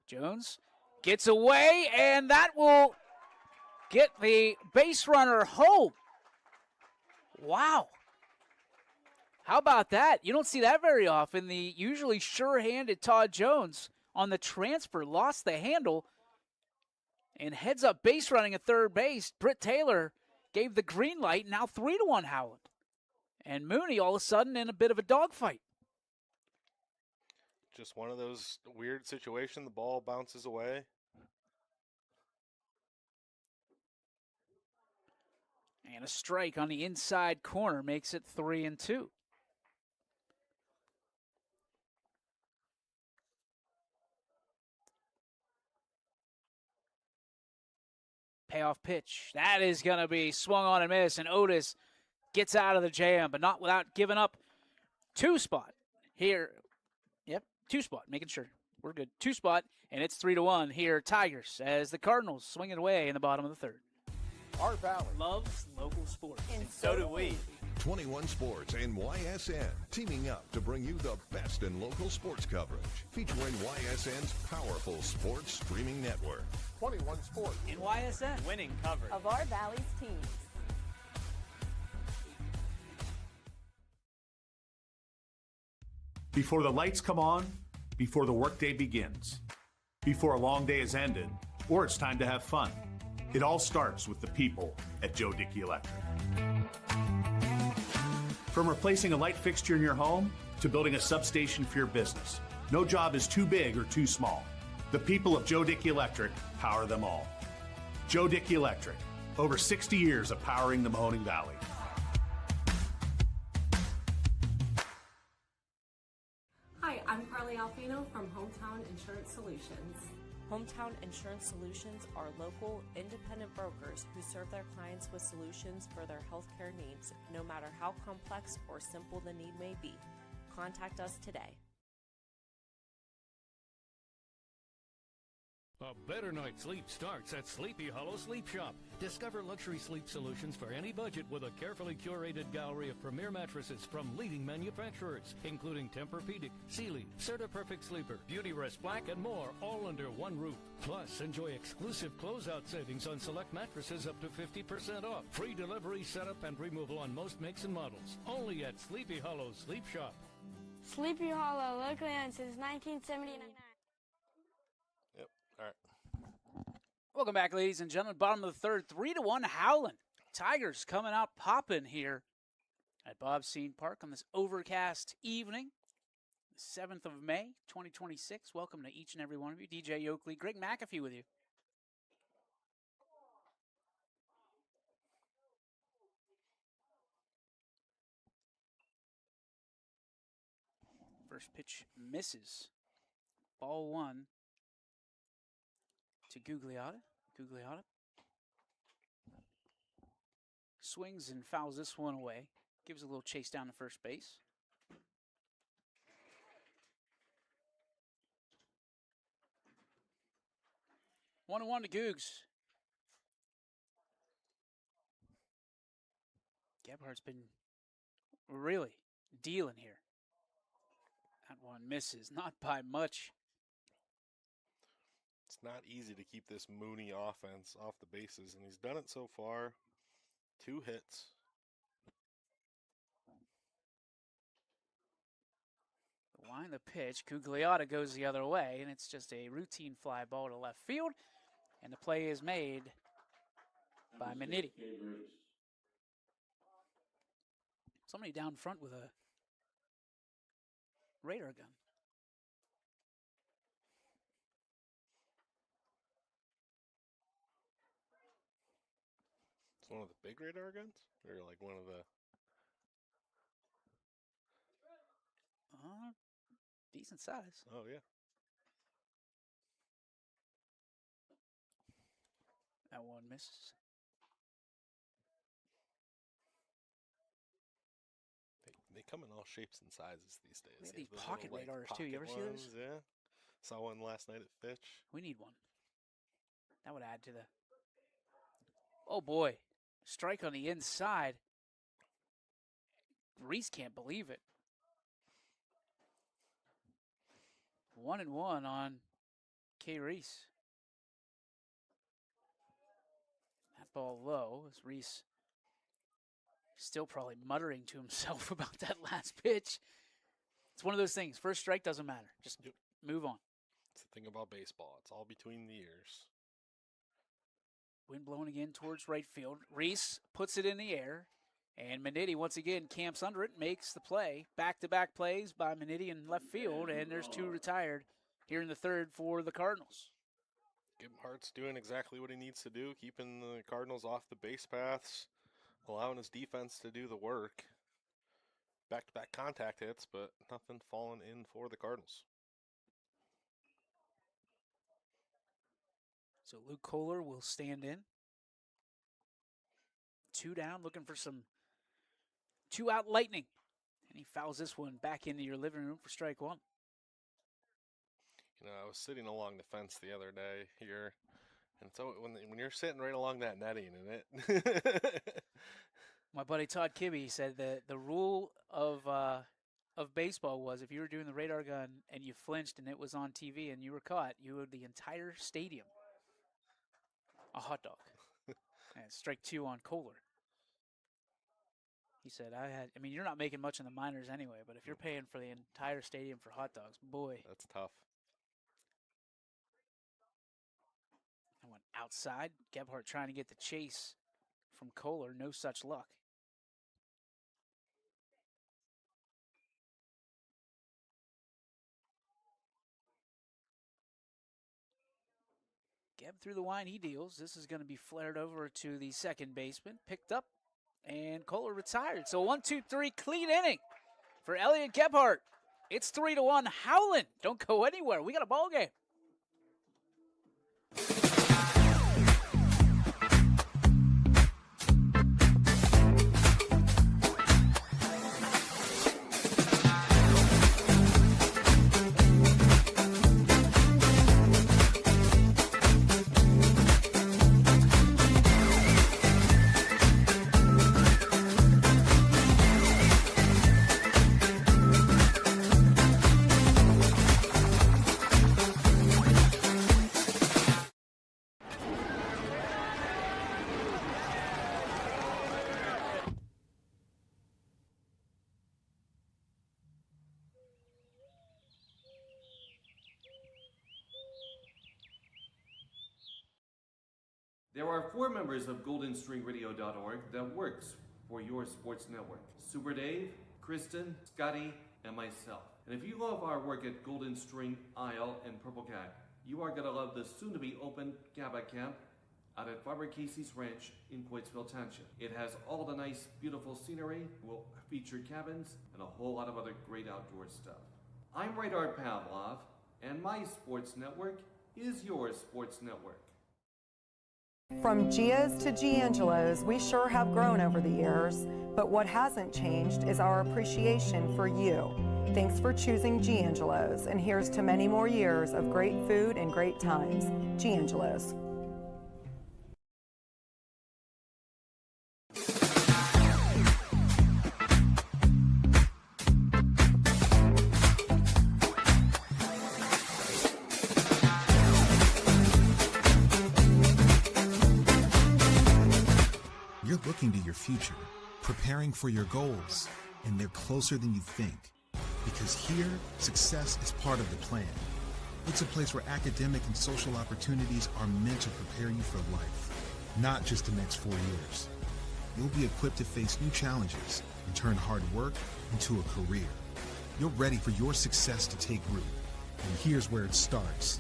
Jones gets away, and that will get the base runner home. Wow. How about that? You don't see that very often. The usually sure-handed Todd Jones on the transfer lost the handle and heads up base running at third base. Britt Taylor gave the green light, now 3-1 Howland. And Mooney all of a sudden in a bit of a dogfight. Just one of those weird situations. The ball bounces away. And a strike on the inside corner makes it 3-2. Payoff pitch. That is going to be swung on and miss, and Otis gets out of the jam, but not without giving up 2 spot here. Yep, 2 spot, making sure we're good. 2 spot, and it's 3-1 here. Tigers as the Cardinals swing it away in the bottom of the 3rd. Our Valley loves local sports, and so do we. 21 Sports and YSN teaming up to bring you the best in local sports coverage, featuring YSN's powerful sports streaming network. 21 Sports in YSN, winning coverage of our Valley's teams. Before the lights come on, before the workday begins, before a long day is ended, or it's time to have fun, it all starts with the people at Joe Dickey Electric. From replacing a light fixture in your home to building a substation for your business, no job is too big or too small. The people of Joe Dickey Electric power them all. Joe Dickey Electric, over 60 years of powering the Mahoning Valley. Hi, I'm Carly Alfino from Hometown Insurance Solutions. Hometown Insurance Solutions are local, independent brokers who serve their clients with solutions for their healthcare needs, no matter how complex or simple the need may be. Contact us today. A better night's sleep starts at Sleepy Hollow Sleep Shop. Discover luxury sleep solutions for any budget with a carefully curated gallery of premier mattresses from leading manufacturers, including Tempur-Pedic, Sealy, Serta Perfect Sleeper, Beauty Rest Black, and more, all under one roof. Plus, enjoy exclusive closeout savings on select mattresses up to 50% off. Free delivery, setup, and removal on most makes and models. Only at Sleepy Hollow Sleep Shop. Sleepy Hollow, locally owned since 1979. All right. Welcome back, ladies and gentlemen. Bottom of the 3rd, 3-1 Howland. Tigers coming out popping here at Bob Scene Park on this overcast evening, the 7th of May, 2026. Welcome to each and every one of you. DJ Oakley, Greg McAfee with you. First pitch misses. Ball 1. To Gugliotta. Gugliotta swings and fouls this one away. Gives a little chase down to first base. One and 1 to Googs. Gebhardt's been really dealing here. That one misses, not by much. It's not easy to keep this Mooney offense off the bases, and he's done it so far. 2 hits. The line, the pitch. Gugliotta goes the other way, and it's just a routine fly ball to left field. And the play is made by Minetti. Somebody down front with a radar gun. It's one of the big radar guns? Or like one of the... Decent size. Oh, yeah. That one misses. They come in all shapes and sizes these days. They have They these those pocket little, radars, too. pocket You ever see those? ones, yeah. Saw one last night at Fitch. We need one. That would add to the... Oh, boy. Strike on the inside. Reese can't believe it. 1-1 on K. Reese. That ball low as Reese still probably muttering to himself about that last pitch. It's one of those things. First strike doesn't matter. Just move on. It's the thing about baseball. It's all between the ears. Wind blowing again towards right field. Reese puts it in the air. And Minetti once again camps under it, makes the play. Back-to-back plays by Minetti in left field, and there's two retired here in the third for the Cardinals. Gebhardt's doing exactly what he needs to do, keeping the Cardinals off the base paths, allowing his defense to do the work. Back-to-back contact hits, but nothing falling in for the Cardinals. So Luke Kohler will stand in. 2 down, looking for some 2-out lightning. And he fouls this one back into your living room for strike one. You know, I was sitting along the fence the other day here, and so when you're sitting right along that netting and it. My buddy Todd Kibbe, he said that the rule of baseball was if you were doing the radar gun and you flinched and it was on TV and you were caught, you owed the entire stadium a hot dog. And strike 2 on Kohler. He said, I mean, you're not making much in the minors anyway, but if you're paying for the entire stadium for hot dogs, boy. That's tough. I went outside. Gebhardt trying to get the chase from Kohler. No such luck. Geb through the line, he deals. This is going to be flared over to the second baseman. Picked up, and Kohler retired. So 1-2-3, clean inning for Elliot Gebhardt. It's 3-1. Howland, don't go anywhere. We got a ball game. There are 4 members of GoldenStringRadio.org that works for your sports network. Super Dave, Kristen, Scotty, and myself. And if you love our work at Golden String, Isle, and Purple Cat, you are going to love the soon-to-be open Gaba Camp out at Barbara Casey's Ranch in Coatesville Township. It has all the nice, beautiful scenery, will feature cabins, and a whole lot of other great outdoor stuff. I'm Radar Pavlov, and my sports network is your sports network. From Gia's to Giangelo's, we sure have grown over the years, but what hasn't changed is our appreciation for you. Thanks for choosing Giangelo's, and here's to many more years of great food and great times. Giangelo's. You're looking to your future, preparing for your goals, and they're closer than you think. Because here, success is part of the plan. It's a place where academic and social opportunities are meant to prepare you for life, not just the next 4 years. You'll be equipped to face new challenges and turn hard work into a career. You're ready for your success to take root. And here's where it starts.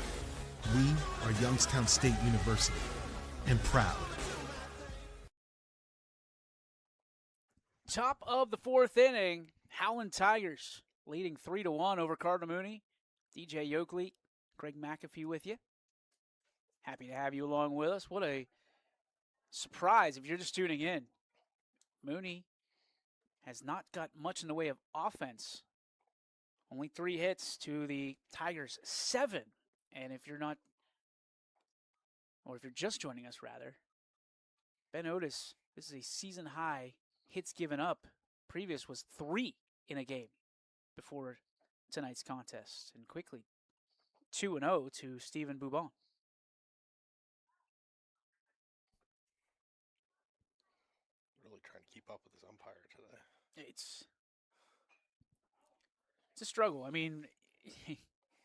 We are Youngstown State University, and proud. Top of the fourth inning, Howland Tigers leading 3-1 over Cardinal Mooney. DJ Yoakley, Craig McAfee with you. Happy to have you along with us. What a surprise if you're just tuning in. Mooney has not got much in the way of offense. Only 3 hits to the Tigers' 7. And if you're not, or if you're just joining us rather, Ben Otis, this is a season high hits given up. Previous was 3 in a game before tonight's contest. And quickly 2-0 to Stephen Boubon. Really trying to keep up with his umpire today. It's a struggle. I mean,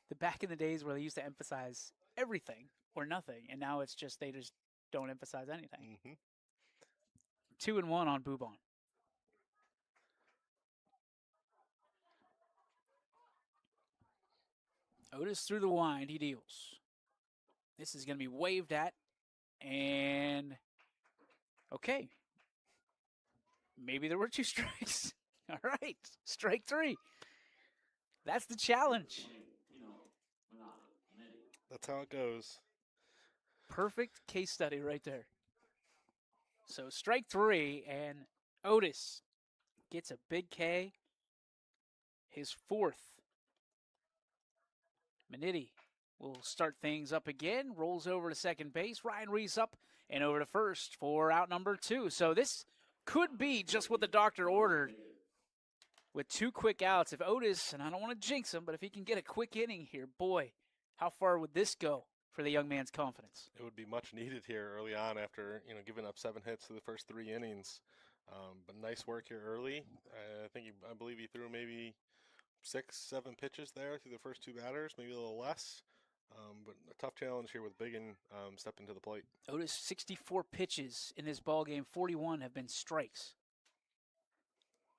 the back in the days where they used to emphasize everything or nothing, and now it's just they just don't emphasize anything. 2-1 on Boubon. Otis through the wind, he deals. This is going to be waved at, and okay. Maybe there were 2 strikes. All right, strike 3. That's the challenge. That's how it goes. Perfect case study right there. So strike 3, and Otis gets a big K, his 4th. Minetti will start things up again, rolls over to second base. Ryan Reese up and over to first for out number 2. So this could be just what the doctor ordered with 2 quick outs. If Otis, and I don't want to jinx him, but if he can get a quick inning here, boy, how far would this go for the young man's confidence? It would be much needed here early on after, giving up 7 hits to the first 3 innings. But nice work here early. I believe he threw maybe 6-7 pitches there through the first 2 batters, maybe a little less. But a tough challenge here with Biggin stepping to the plate. Otis, 64 pitches in this ball game. 41 have been strikes.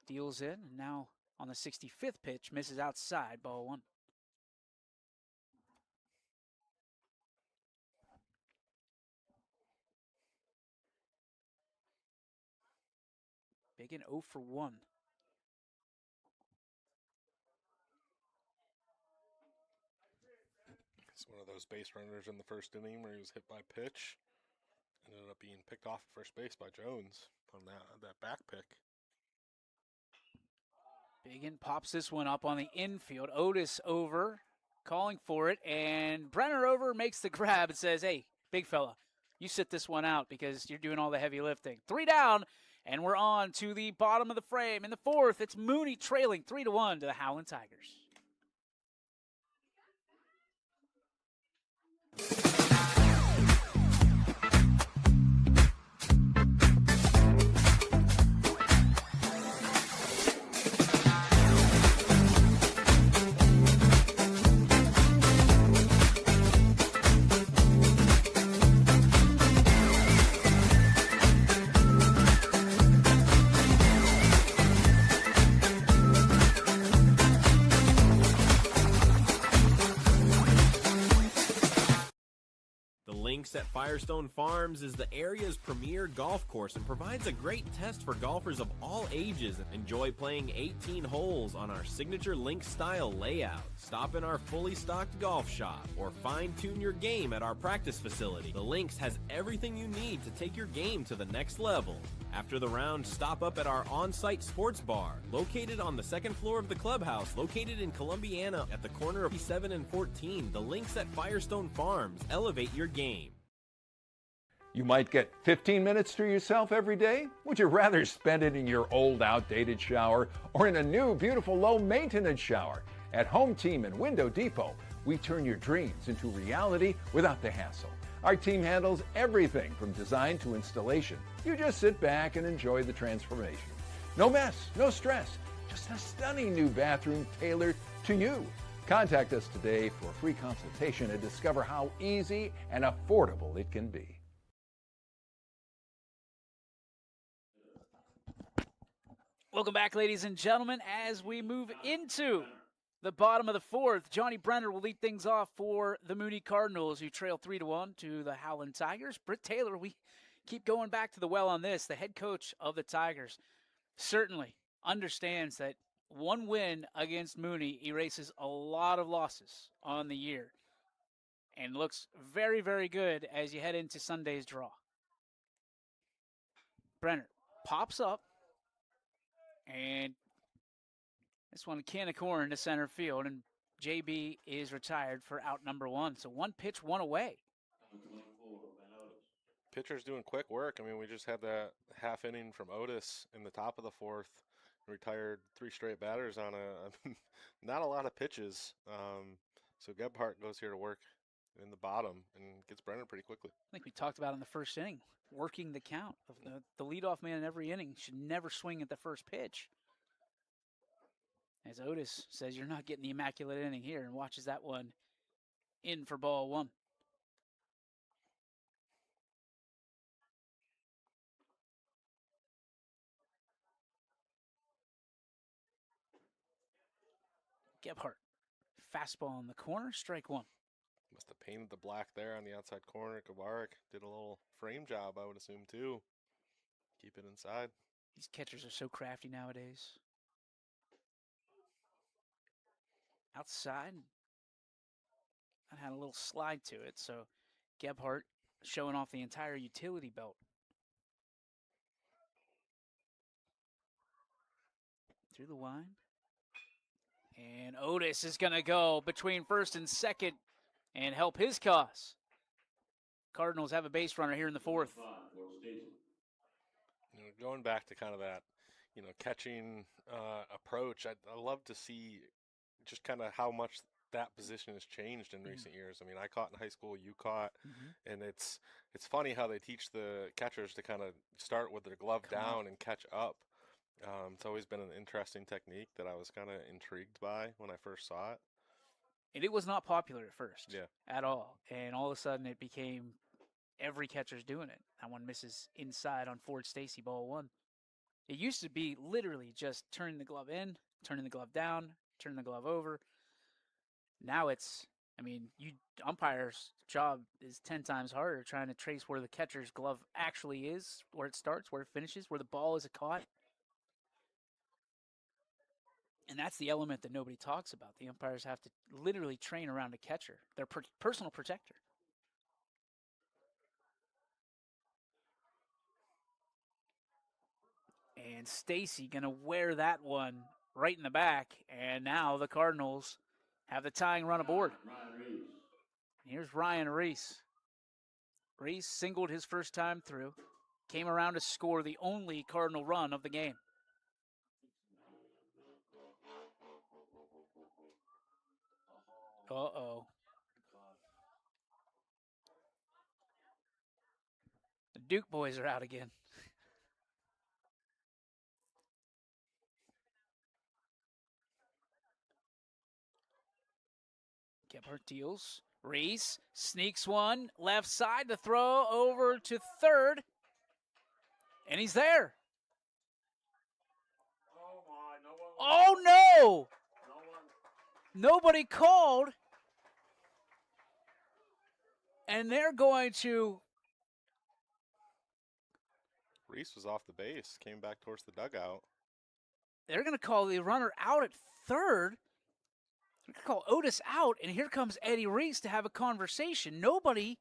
Deals in, and now on the 65th pitch, misses outside, ball 1. Biggin 0 for 1. It's one of those base runners in the first inning where he was hit by pitch. Ended up being picked off at first base by Jones on that back pick. Biggin pops this one up on the infield. Otis over, calling for it, and Brenner over makes the grab and says, hey, big fella, you sit this one out because you're doing all the heavy lifting. 3 down, and we're on to the bottom of the frame. In the 4th, it's Mooney trailing 3-1 to the Howland Tigers. Links at Firestone Farms is the area's premier golf course and provides a great test for golfers of all ages. Enjoy playing 18 holes on our signature Link style layout. Stop in our fully stocked golf shop or fine-tune your game at our practice facility. The Links has everything you need to take your game to the next level. After the round, stop up at our on-site sports bar, located on the 2nd floor of the clubhouse, located in Columbiana at the corner of 7 and 14. The Links at Firestone Farms. Elevate your game. You might get 15 minutes to yourself every day? Would you rather spend it in your old, outdated shower or in a new, beautiful, low-maintenance shower? At Home Team and Window Depot, we turn your dreams into reality without the hassle. Our team handles everything from design to installation. You just sit back and enjoy the transformation. No mess, no stress, just a stunning new bathroom tailored to you. Contact us today for a free consultation and discover how easy and affordable it can be. Welcome back, ladies and gentlemen, as we move into the bottom of the fourth. Johnny Brenner will lead things off for the Mooney Cardinals, who trail 3-1 to the Howland Tigers. Britt Taylor, we keep going back to the well on this. The head coach of the Tigers certainly understands that one win against Mooney erases a lot of losses on the year and looks very, very good as you head into Sunday's draw. Brenner pops up, and this one, a can of corn to center field, and JB is retired for out number one. So one pitch, one away. Pitcher's doing quick work. I mean, we just had that half inning from Otis in the top of the fourth. Retired 3 straight batters on not a lot of pitches. So Gebhardt goes here to work in the bottom and gets Brenner pretty quickly. I think we talked about in the first inning, working the count. The leadoff man in every inning should never swing at the first pitch. As Otis says, you're not getting the immaculate inning here, and watches that one in for ball one. Gebhardt, fastball in the corner, strike one. Must have painted the black there on the outside corner. Kabarik did a little frame job, I would assume, too. Keep it inside. These catchers are so crafty nowadays. Outside, that had a little slide to it, so Gebhardt showing off the entire utility belt. Through the line. And Otis is going to go between first and second and help his cause. Cardinals have a base runner here in the fourth. Going back to kind of that, catching approach, I love to see just kind of how much that position has changed in recent years. I mean, I caught in high school, you caught, and it's funny how they teach the catchers to kind of start with their glove down and catch up. It's always been an interesting technique that I was kind of intrigued by when I first saw it. And it was not popular at first, yeah, at all. And all of a sudden it became every catcher's doing it. That one misses inside on Ford Stacy, ball one. It used to be literally just turning the glove in, turning the glove down, turning the glove over. Now it's, umpire's job is 10 times harder trying to trace where the catcher's glove actually is, where it starts, where it finishes, where the ball is caught. And that's the element that nobody talks about. The umpires have to literally train around a catcher, their personal protector. And Stacy going to wear that one right in the back. And now the Cardinals have the tying run aboard. Here's Ryan Reese. Reese singled his first time through. Came around to score the only Cardinal run of the game. Uh-oh. The Duke boys are out again. Gebhardt deals. Reese sneaks one left side to throw over to third. And he's there. Oh, no! Nobody called. And they're going to... Reese was off the base, came back towards the dugout. They're going to call the runner out at third. They're going to call Otis out, and here comes Eddie Reese to have a conversation. Nobody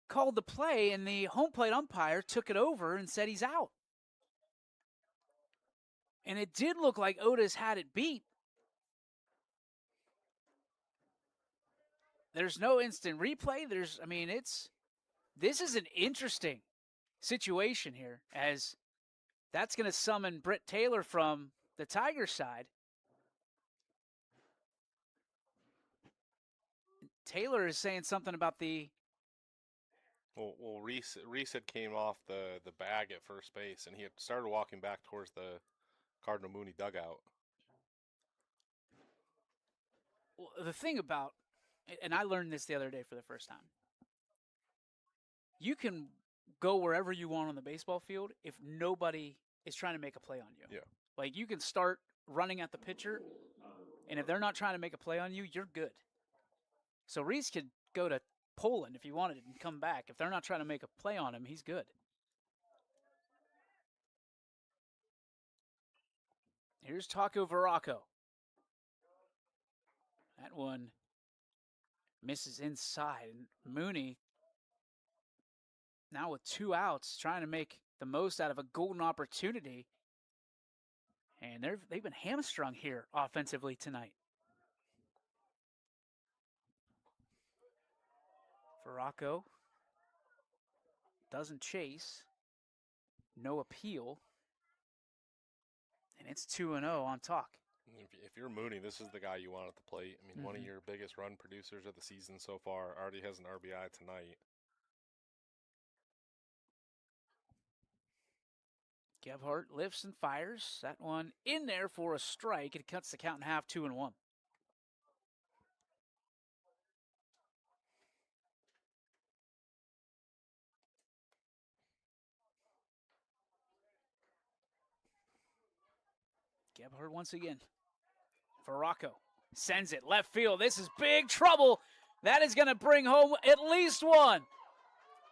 called the play, and the home plate umpire took it over and said he's out. And it did look like Otis had it beat. There's no instant replay. This is an interesting situation here, as that's going to summon Britt Taylor from the Tigers side. Taylor is saying something about the... Well, Reese had came off the bag at first base, and he had started walking back towards the Cardinal Mooney dugout. Well, the thing about, and I learned this the other day for the first time, you can go wherever you want on the baseball field if nobody is trying to make a play on you. Yeah. Like, you can start running at the pitcher, and if they're not trying to make a play on you, you're good. So Reese could go to Poland if he wanted and come back. If they're not trying to make a play on him, he's good. Here's Taco Veracco. That one misses inside. And Mooney, now with 2 outs, trying to make the most out of a golden opportunity. And they've been hamstrung here offensively tonight. Veracco doesn't chase. No appeal. And it's 2-0 on Talk. If you're Mooney, this is the guy you want at the plate. I mean, one of your biggest run producers of the season so far already has an RBI tonight. Gebhardt lifts and fires. That one in there for a strike. It cuts the count in half, 2-1. Gebhardt once again. Veracco sends it left field. This is big trouble. That is going to bring home at least one.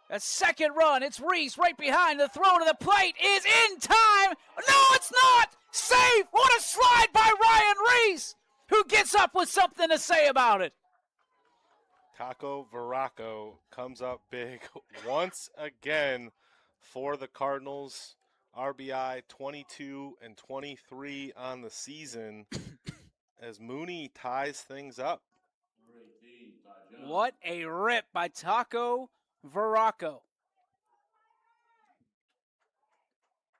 A second run. It's Reese right behind. The throw to the plate is in time. No, it's not. Safe. What a slide by Ryan Reese, who gets up with something to say about it. Taco Veracco comes up big once again for the Cardinals. RBI 22 and 23 on the season as Mooney ties things up. What a rip by Taco Veracco.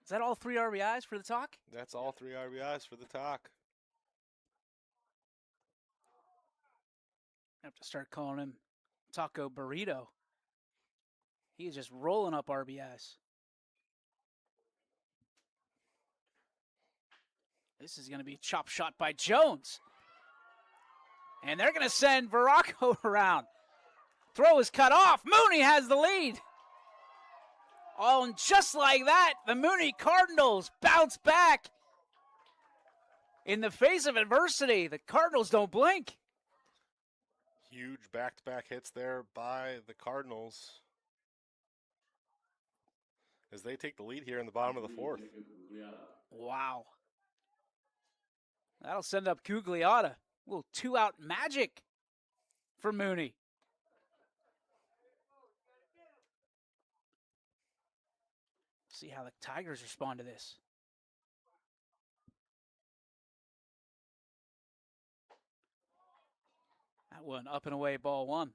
Is that all 3 RBIs for the Talk? That's all 3 RBIs for the Talk. I have to start calling him Taco Burrito. He is just rolling up RBIs. This is going to be a chop shot by Jones. And they're going to send Veracco around. Throw is cut off. Mooney has the lead. Oh, and just like that, the Mooney Cardinals bounce back. In the face of adversity, the Cardinals don't blink. Huge back-to-back hits there by the Cardinals as they take the lead here in the bottom of the 4th. Wow. That'll send up Gugliotta. A little 2-out magic for Mooney. See how the Tigers respond to this. That one up and away, ball 1.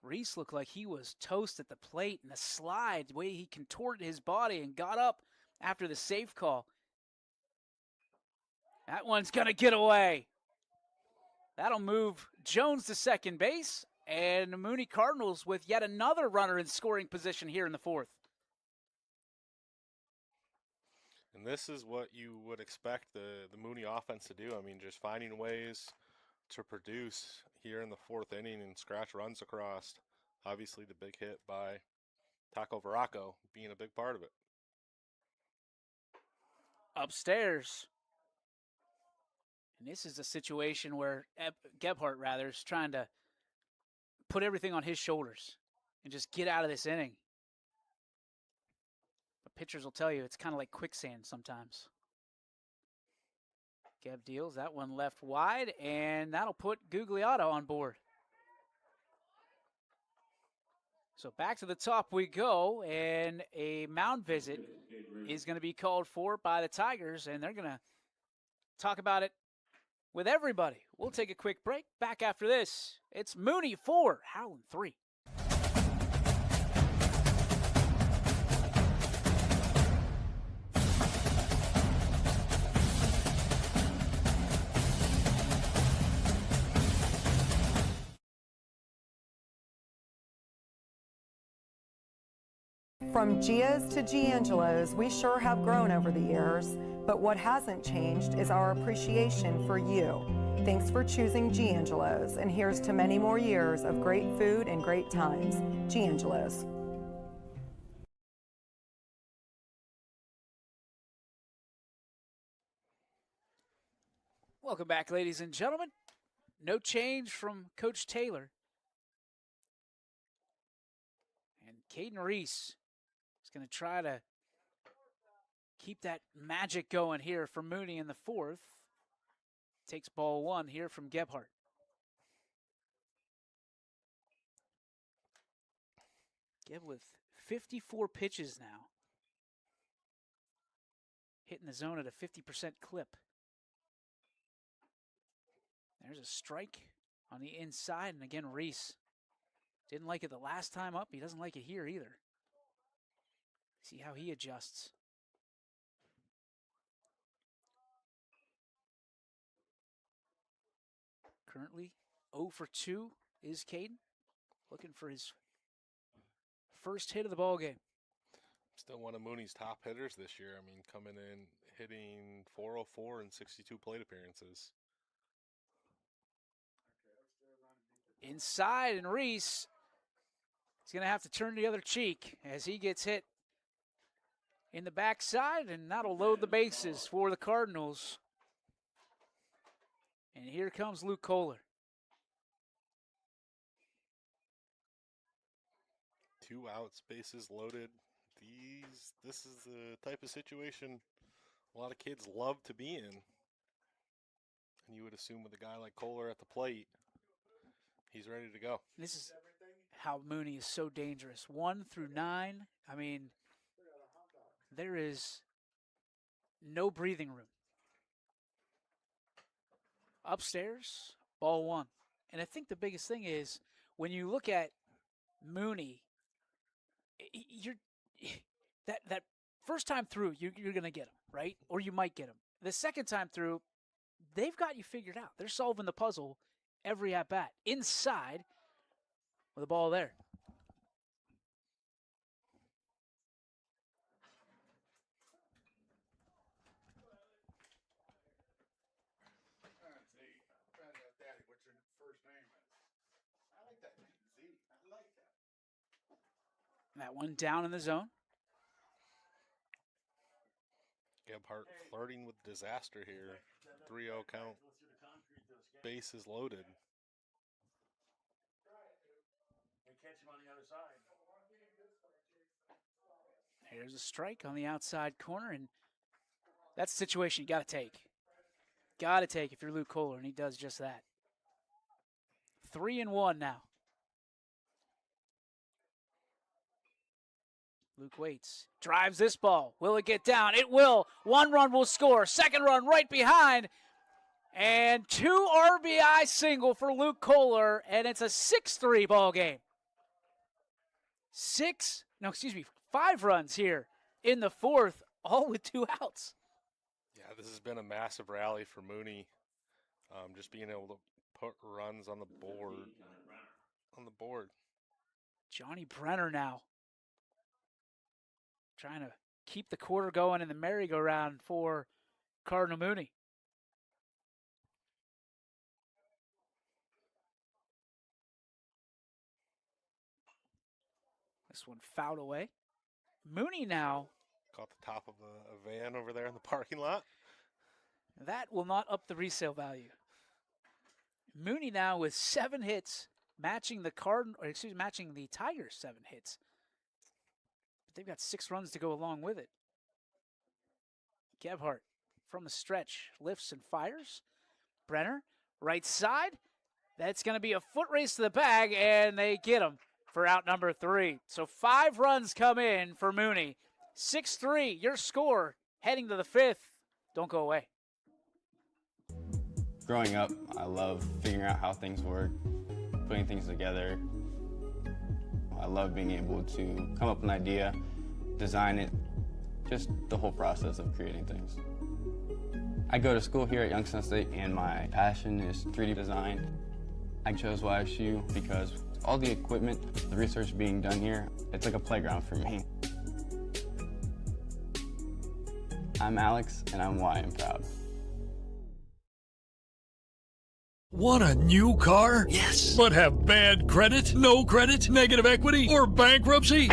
Reese looked like he was toast at the plate, and the slide, the way he contorted his body and got up after the safe call. That one's going to get away. That'll move Jones to second base, and the Mooney Cardinals with yet another runner in scoring position here in the 4th. And this is what you would expect the Mooney offense to do. I mean, just finding ways to produce here in the 4th inning and scratch runs across. Obviously, the big hit by Taco Veracco being a big part of it. Upstairs. And this is a situation where Gebhardt, rather, is trying to put everything on his shoulders and just get out of this inning. But pitchers will tell you it's kind of like quicksand sometimes. Geb deals that one left wide, and that'll put Gugliotta on board. So back to the top we go, and a mound visit is going to be called for by the Tigers, and they're going to talk about it with everybody. We'll take a quick break. Back after this, it's Mooney 4, Howland 3. From Gia's to Giangelo's, we sure have grown over the years, But what hasn't changed is our appreciation for you. Thanks for choosing Giangelo's, and here's to many more years of great food and great times. Giangelo's. Welcome back, ladies and gentlemen. No change from Coach Taylor. And Caden Reese is going to try to keep that magic going here for Mooney in the fourth. Takes ball one here from Gebhardt. Geb with 54 pitches now. Hitting the zone at a 50% clip. There's a strike on the inside, and again, Reese didn't like it the last time up. He doesn't like it here either. See how he adjusts. Currently 0 for 2 is Caden, looking for his first hit of the ball game. Still one of Mooney's top hitters this year. I mean, coming in, hitting .404 in 62 plate appearances. Inside, and Reese is going to have to turn the other cheek as he gets hit in the backside, and that'll load the bases for the Cardinals. And here comes Luke Kohler. 2 outs, bases loaded. This is the type of situation a lot of kids love to be in. And you would assume with a guy like Kohler at the plate, he's ready to go. This is how Mooney is so dangerous. 1 through 9. I mean, there is no breathing room. Upstairs, ball one. And I think the biggest thing is when you look at Mooney, that first time through, you're going to get him, right? Or you might get him. The second time through, they've got you figured out. They're solving the puzzle every at-bat. Inside with the ball there. That one down in the zone. Gebhardt flirting with disaster here. 3-0 count. Bases loaded. Here's a strike on the outside corner, and that's the situation you got to take. Got to take if you're Luke Kohler, and he does just that. 3-1 now. Luke waits, drives this ball. Will it get down? It will. 1 run will score. 2nd run right behind. And 2 RBI single for Luke Kohler, and it's a 6-3 ball game. 5 runs here in the fourth, all with 2 outs. Yeah, this has been a massive rally for Mooney. Just being able to put runs on the board. Johnny Brenner now trying to keep the quarter going in the merry-go-round for Cardinal Mooney. This one fouled away. Mooney now. Caught the top of a van over there in the parking lot. That will not up the resale value. Mooney now with 7 hits, matching the Tigers' 7 hits. But they've got 6 runs to go along with it. Gebhardt from the stretch lifts and fires. Brenner, right side. That's going to be a foot race to the bag, and they get him for out number 3. So 5 runs come in for Mooney. 6-3, your score heading to the 5th. Don't go away. Growing up, I love figuring out how things work, putting things together. I love being able to come up with an idea, design it, just the whole process of creating things. I go to school here at Youngstown State, and my passion is 3D design. I chose YSU because all the equipment, the research being done here, it's like a playground for me. I'm Alex, and I'm why I'm proud. Want a new car? Yes. But have bad credit, no credit, negative equity, or bankruptcy?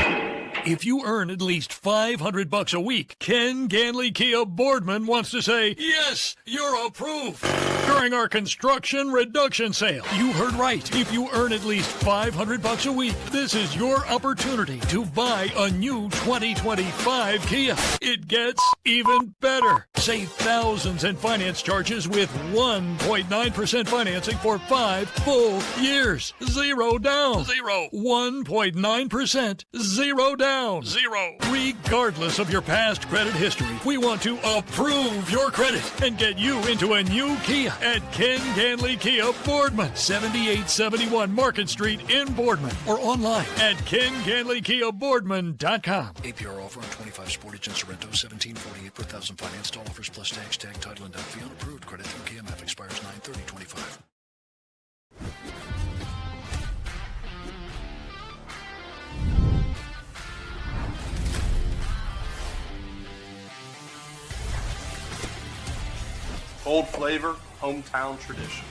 If you earn at least $500 a week, Ken Ganley Kia Boardman wants to say, yes, you're approved. During our construction reduction sale, you heard right. If you earn at least $500 a week, this is your opportunity to buy a new 2025 Kia. It gets even better. Save thousands in finance charges with 1.9% financing for 5 full years. Zero down. 1.9%. Zero down. Regardless of your past credit history, we want to approve your credit and get you into a new Kia at Ken Ganley Kia Boardman, 7871 Market Street in Boardman, or online at KenGanleyKiaBoardman.com. APR offer on 25 Sportage and Sorrento, $17.48 per thousand financed. All offers plus tax, tag, title, and down fee unapproved. Credit through KMF expires 9/30/25. Bold flavor, hometown tradition.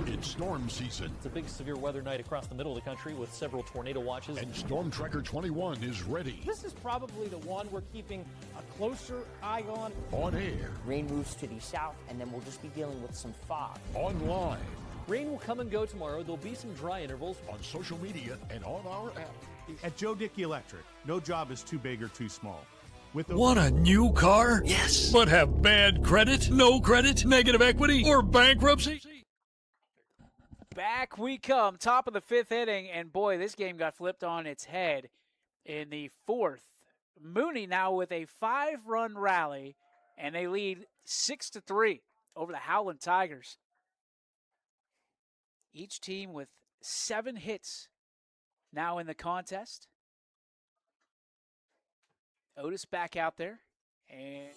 It's storm season. It's a big severe weather night across the middle of the country with several tornado watches. And Storm Tracker 21 is ready. This is probably the one we're keeping a closer eye on. On air. Rain moves to the south, and then we'll just be dealing with some fog. Online. Rain will come and go tomorrow. There'll be some dry intervals. On social media and on our app. At Joe Dickey Electric, no job is too big or too small. Want a new car? Yes. But have bad credit, no credit, negative equity, or bankruptcy? Back we come, top of the 5th inning, and boy, this game got flipped on its head in the 4th. Mooney now with a 5-run rally, and they lead 6-3 over the Howland Tigers. Each team with 7 hits now in the contest. Otis back out there, and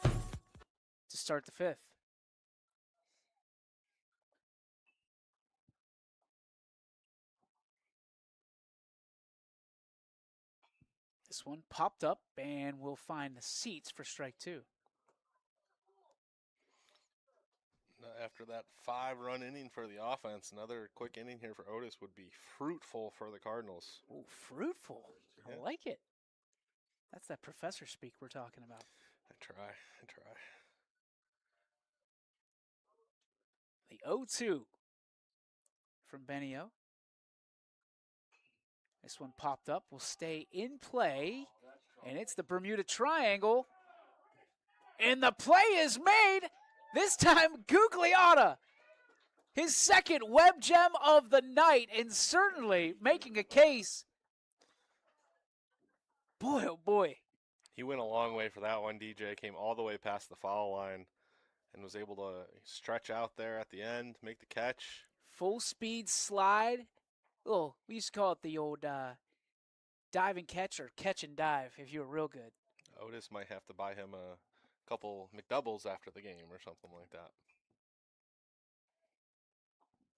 to start the 5th. This one popped up, and we'll find the seats for strike 2. After that 5-run inning for the offense, another quick inning here for Otis would be fruitful for the Cardinals. Ooh, fruitful. I like it. That's that professor speak we're talking about. I try. The 0-2 from Benio. This one popped up, will stay in play, and it's the Bermuda Triangle. And the play is made, this time Gugliotta. His second web gem of the night, and certainly making a case. Boy, oh boy. He went a long way for that one, DJ. Came all the way past the foul line and was able to stretch out there at the end, make the catch. Full speed slide. Oh, we used to call it the old dive and catch, or catch and dive if you were real good. Otis might have to buy him a couple McDoubles after the game or something like that.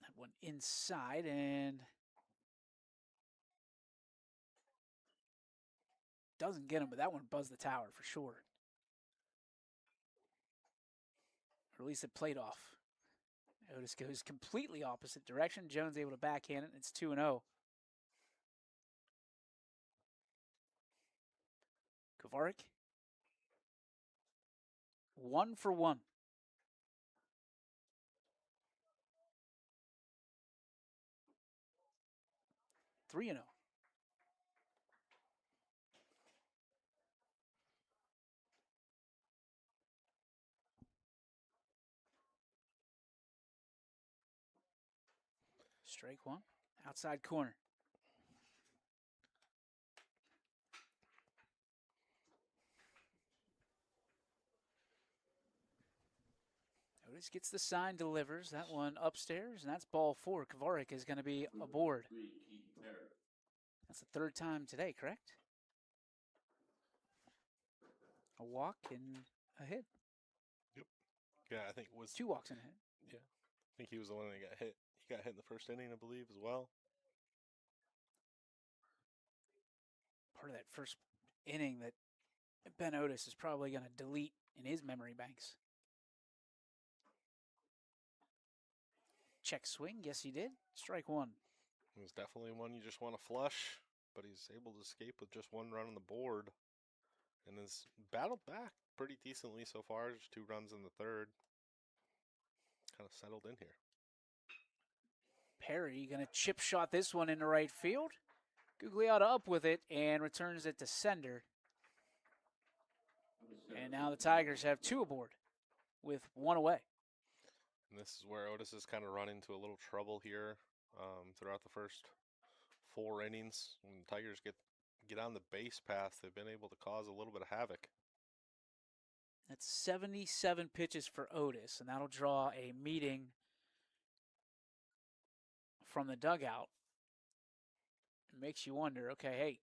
That one inside, and doesn't get him, but that one buzzed the tower for sure. Or at least it played off. Otis goes completely opposite direction. Jones able to backhand it, and it's 2-0. Kovarik, 1 for 1. Three 3-0. Strike 1, outside corner. Otis gets the sign, delivers. That one upstairs, and that's ball 4. Kovarik is going to be aboard. That's the 3rd time today, correct? A walk and a hit. Yep. Yeah, I think it was 2 walks and a hit. Yeah. I think he was the one that got hit. He got hit in the first inning, I believe, as well. part of that first inning that Ben Otis is probably going to delete in his memory banks. Check swing. Yes, he did. Strike one. It was definitely one you just want to flush, but he's able to escape with just one run on the board and has battled back pretty decently so far. Just 2 runs in the third. Kind of settled in here. Perry going to chip shot this one into right field. Gugliotta up with it and returns it to sender. And now the Tigers have 2 aboard with 1 away. And this is where Otis has kind of run into a little trouble here throughout the first 4 innings. When the Tigers get on the base path, they've been able to cause a little bit of havoc. That's 77 pitches for Otis, and that'll draw a meeting from the dugout. It makes you wonder, okay, hey,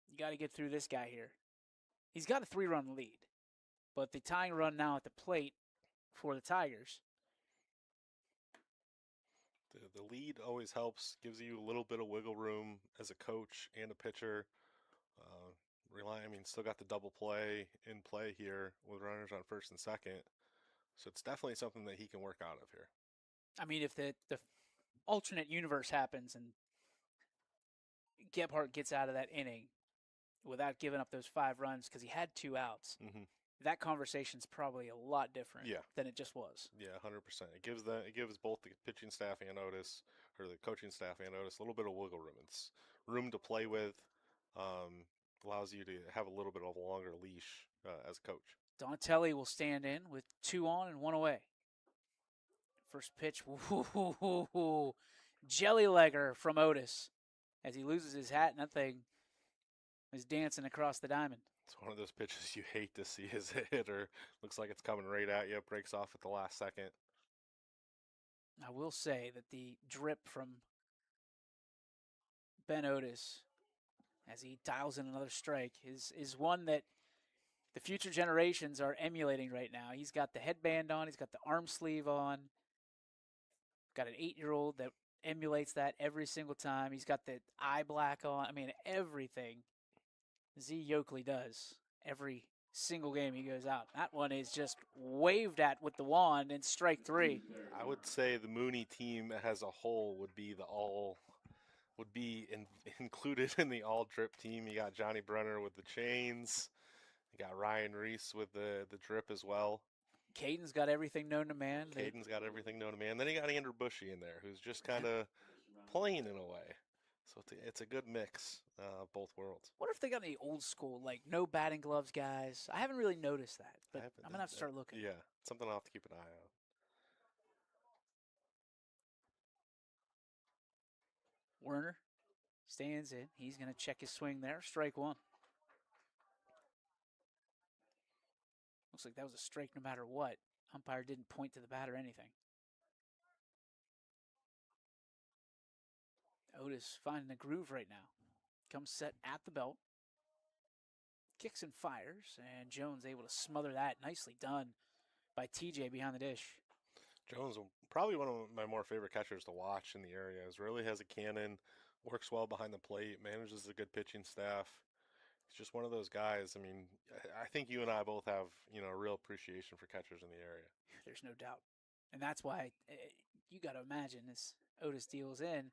you got to get through this guy here. He's got a 3-run lead, but the tying run now at the plate for the Tigers. The lead always helps, gives you a little bit of wiggle room as a coach and a pitcher. Still got the double play in play here with runners on first and second. So it's definitely something that he can work out of here. I mean, if the alternate universe happens and Gebhardt gets out of that inning without giving up those 5 runs because he had 2 outs, that conversation's probably a lot different than it just was. Yeah, 100%. It gives both the pitching staff and Otis, or the coaching staff and Otis, a little bit of wiggle room. It's room to play with. Allows you to have a little bit of a longer leash as a coach. Donatelli will stand in with 2 on and 1 away. First pitch, jelly legger from Otis as he loses his hat, and that thing is dancing across the diamond. It's one of those pitches you hate to see as a hitter. Looks like it's coming right at you. Breaks off at the last second. I will say that the drip from Ben Otis as he dials in another strike is one that the future generations are emulating right now. He's got the headband on. He's got the arm sleeve on. Got an 8-year-old that emulates that every single time. He's got the eye black on. I mean, everything Z Yoakley does every single game he goes out. That one is just waved at with the wand in strike 3. I would say the Mooney team as a whole would be included in the all drip team. You got Johnny Brenner with the chains. You got Ryan Reese with the drip as well. Caden's got everything known to man. Caden's got everything known to man. Then you got Andrew Bushy in there, who's just kind of playing in a way. So it's a good mix of both worlds. What if they got any old school, like no batting gloves guys? I haven't really noticed that, but I'm going to have to start looking. Yeah, something I'll have to keep an eye on. Werner stands in. He's going to check his swing there. Strike 1. Looks like that was a strike no matter what. Umpire didn't point to the bat or anything. Otis finding the groove right now. Comes set at the belt. Kicks and fires, and Jones able to smother that. Nicely done by TJ behind the dish. Jones, probably one of my more favorite catchers to watch in the area. Really has a cannon, works well behind the plate, manages a good pitching staff. He's just one of those guys. I mean, I think you and I both have, a real appreciation for catchers in the area. There's no doubt. And that's why you got to imagine as Otis deals in.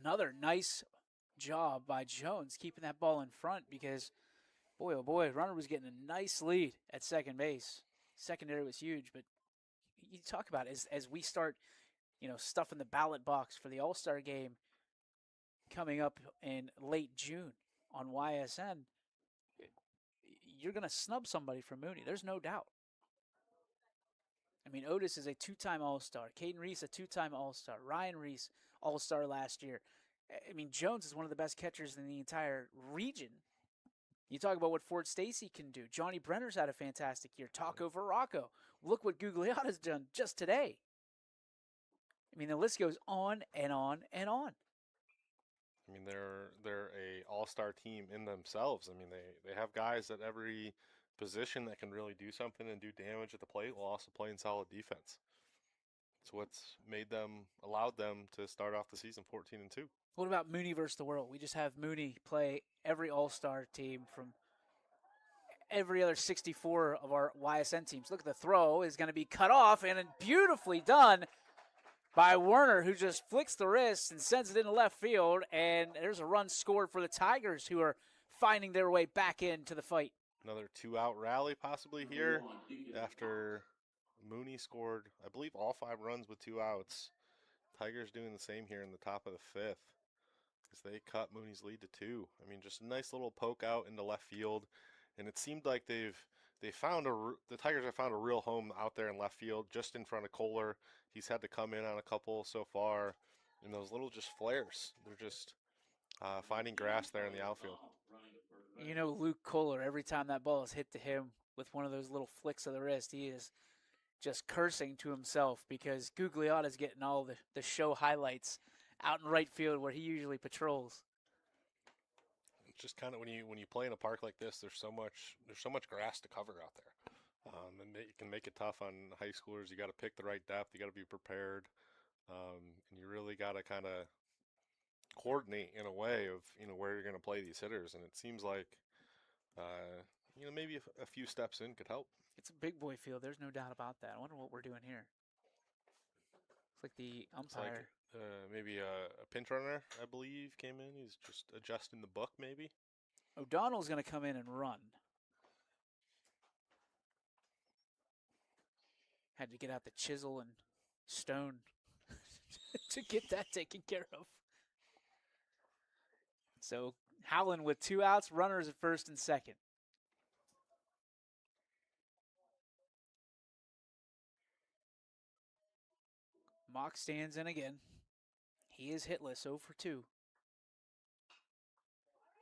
Another nice job by Jones keeping that ball in front because, boy, oh boy, runner was getting a nice lead at second base. Secondary was huge, but you talk about it, as we start, stuffing the ballot box for the All-Star game coming up in late June on YSN, you're going to snub somebody from Mooney. There's no doubt. I mean, Otis is a 2-time All-Star. Caden Reese, a 2-time All-Star. Ryan Reese, All-Star last year. I mean, Jones is one of the best catchers in the entire region. You talk about what Ford Stacy can do. Johnny Brenner's had a fantastic year. Taco Veracco. Look what Gugliotta's done just today. I mean, the list goes on and on and on. I mean, they're a all-star team in themselves. I mean, they have guys at every position that can really do something and do damage at the plate while also playing solid defense. It's what's allowed them to start off the season 14-2. What about Mooney versus the world? We just have Mooney play every all-star team from every other 64 of our YSN teams. Look at the throw is going to be cut off, and beautifully done by Werner, who just flicks the wrist and sends it into left field, and there's a run scored for the Tigers, who are finding their way back into the fight. Another 2-out rally possibly here after Mooney scored, I believe, all 5 runs with 2 outs. Tigers doing the same here in the top of the 5th as they cut Mooney's lead to 2. I mean, just a nice little poke out into left field, and it seemed like the Tigers have found a real home out there in left field, just in front of Kohler. He's had to come in on a couple so far, and those little just flares. They're just finding grass there in the outfield. You know, Luke Kohler, every time that ball is hit to him with one of those little flicks of the wrist, he is just cursing to himself because Gugliotta's getting all the show highlights out in right field where he usually patrols. It's just kind of when you play in a park like this, there's so much grass to cover out there, and it can make it tough on high schoolers. You got to pick the right depth, you got to be prepared, and you really got to kind of coordinate in a way of where you're going to play these hitters. And it seems like maybe a few steps in could help. It's a big boy field. There's no doubt about that. I wonder what we're doing here. Looks like the umpire. Like, maybe a pinch runner, I believe, came in. He's just adjusting the book, maybe. O'Donnell's going to come in and run. Had to get out the chisel and stone to get that taken care of. So Howland with 2 outs, runners at first and second. Mock stands in again. He is hitless, 0 for 2.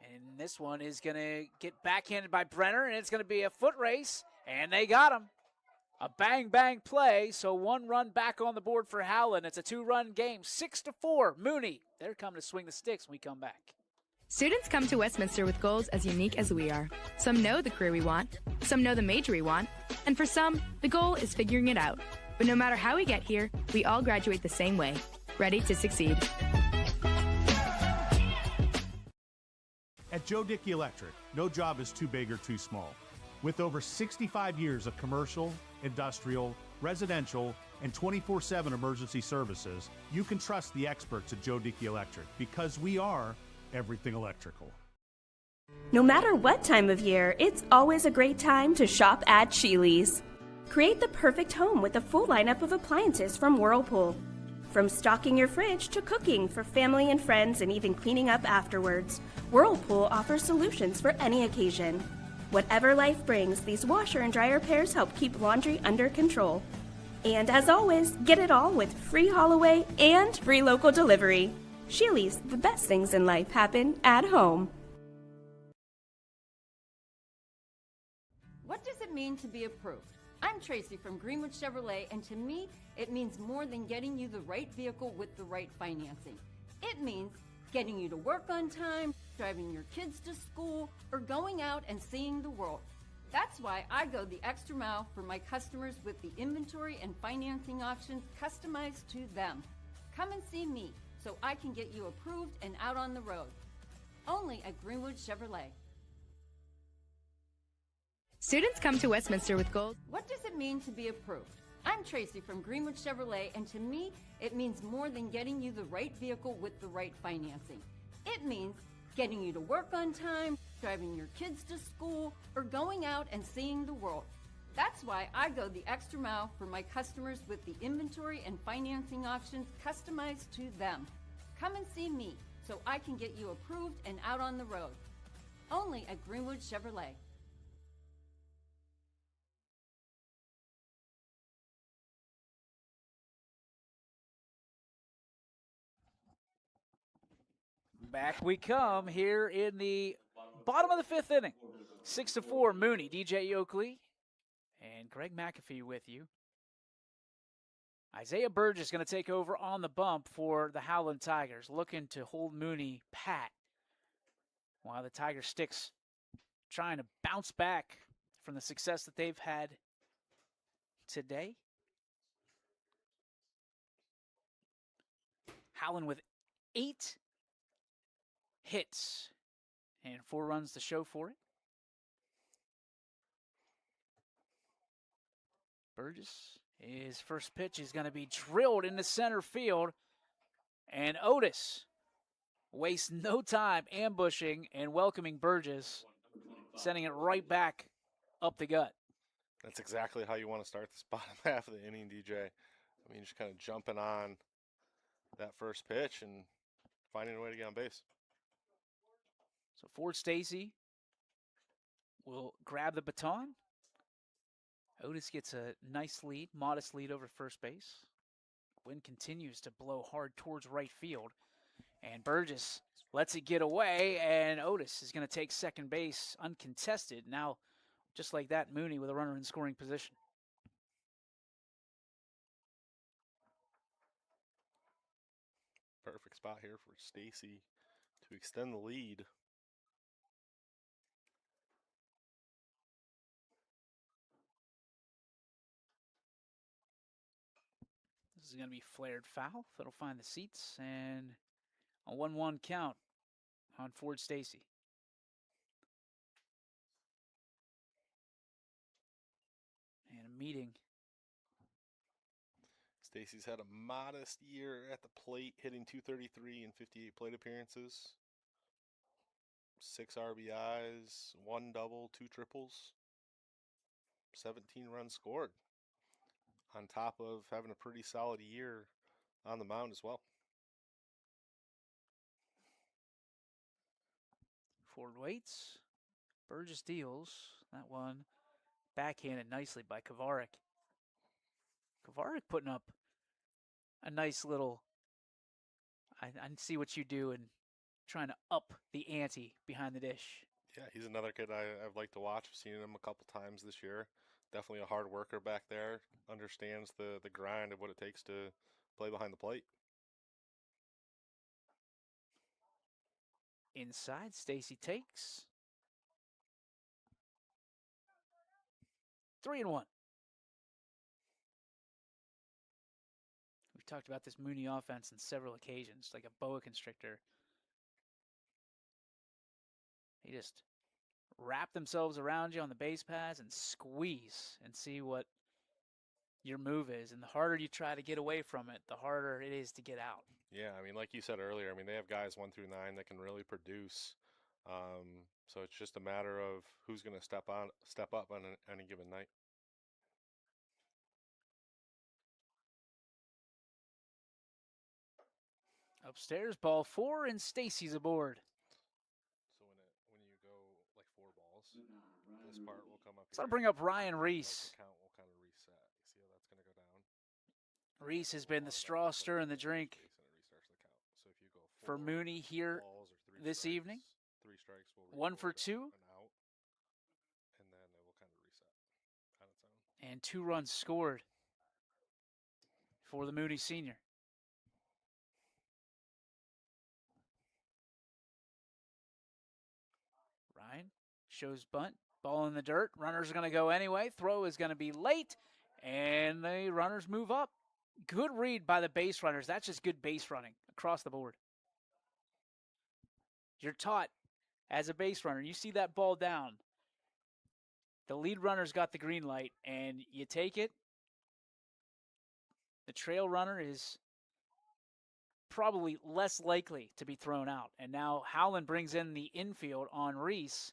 And this one is going to get backhanded by Brenner, and it's going to be a foot race, and they got him. A bang-bang play, so 1 run back on the board for Howland. It's a 2-run game, 6-4. Mooney, they're coming to swing the sticks when we come back. Students come to Westminster with goals as unique as we are. Some know the career we want, some know the major we want, and for some, the goal is figuring it out. But no matter how we get here, we all graduate the same way, ready to succeed. At Joe Dickey Electric, no job is too big or too small. With over 65 years of commercial, industrial, residential, and 24/7 emergency services, you can trust the experts at Joe Dickey Electric because we are everything electrical. No matter what time of year, it's always a great time to shop at Sheely's. Create the perfect home with a full lineup of appliances from Whirlpool. From stocking your fridge to cooking for family and friends and even cleaning up afterwards, Whirlpool offers solutions for any occasion. Whatever life brings, these washer and dryer pairs help keep laundry under control. And as always, get it all with free haul-away and free local delivery. Sheely's, the best things in life happen at home. What does it mean to be approved? I'm Tracy from Greenwood Chevrolet, and to me, it means more than getting you the right vehicle with the right financing. It means getting you to work on time, driving your kids to school, or going out and seeing the world. That's why I go the extra mile for my customers with the inventory and financing options customized to them. Come and see me so I can get you approved and out on the road. Only at Greenwood Chevrolet. Students come to Westminster with goals. What does it mean to be approved? I'm Tracy from Greenwood Chevrolet, and to me, it means more than getting you the right vehicle with the right financing. It means getting you to work on time, driving your kids to school, or going out and seeing the world. That's why I go the extra mile for my customers with the inventory and financing options customized to them. Come and see me so I can get you approved and out on the road. Only at Greenwood Chevrolet. Back we come here in the bottom of the 5th inning. 6-4, Mooney, DJ Oakley, and Greg McAfee with you. Isaiah Burgess going to take over on the bump for the Howland Tigers, looking to hold Mooney pat while the Tiger Sticks trying to bounce back from the success that they've had today. Howland with 8 hits And 4 runs to show for it. Burgess, his first pitch is going to be drilled into center field. And Otis wastes no time ambushing and welcoming Burgess, sending it right back up the gut. That's exactly how you want to start this bottom half of the inning, DJ. I mean, just kind of jumping on that first pitch and finding a way to get on base. So Ford Stacy will grab the baton. Otis gets a nice lead, modest lead over first base. Wind continues to blow hard towards right field. And Burgess lets it get away, and Otis is going to take second base uncontested. Now, just like that, Mooney with a runner in scoring position. Perfect spot here for Stacy to extend the lead. This is going to be flared foul. That'll find the seats, and a 1-1 count on Ford Stacy. And a meeting. Stacy's had a modest year at the plate, hitting .233 in 58 plate appearances. 6 RBIs, 1 double, 2 triples, 17 runs scored. On top of having a pretty solid year on the mound as well. Ford waits. Burgess deals. That one backhanded nicely by Kovarik. Kovarik putting up a nice little, I see what you do, and trying to up the ante behind the dish. Yeah, he's another kid I've liked to watch. I've seen him a couple times this year. Definitely a hard worker back there. Understands the grind of what it takes to play behind the plate. Inside, Stacy takes. 3-1. We've talked about this Mooney offense on several occasions, like a boa constrictor. They just wrap themselves around you on the base paths and squeeze and see what your move is. And the harder you try to get away from it, the harder it is to get out. Yeah, I mean, like you said earlier, I mean, they have guys 1 through 9 that can really produce. So it's just a matter of who's going to step up on any given night. Upstairs, ball 4, and Stacy's aboard. So when you go like 4 balls, this part will come up. So I'll bring up Ryan Reese. The count will kind of reset. You see how that's going to go down? Reese has been the straw stirring the drink So if you go for Mooney here this evening. 3 strikes will 1 for 2. An out, and then it will kind of reset on its own. And 2 runs scored for the Mooney senior. Ryan shows bunt. Ball in the dirt. Runner's going to go anyway. Throw is going to be late, and the runners move up. Good read by the base runners. That's just good base running across the board. You're taught as a base runner, you see that ball down. The lead runner's got the green light, and you take it. The trail runner is probably less likely to be thrown out. And now Howland brings in the infield on Reese.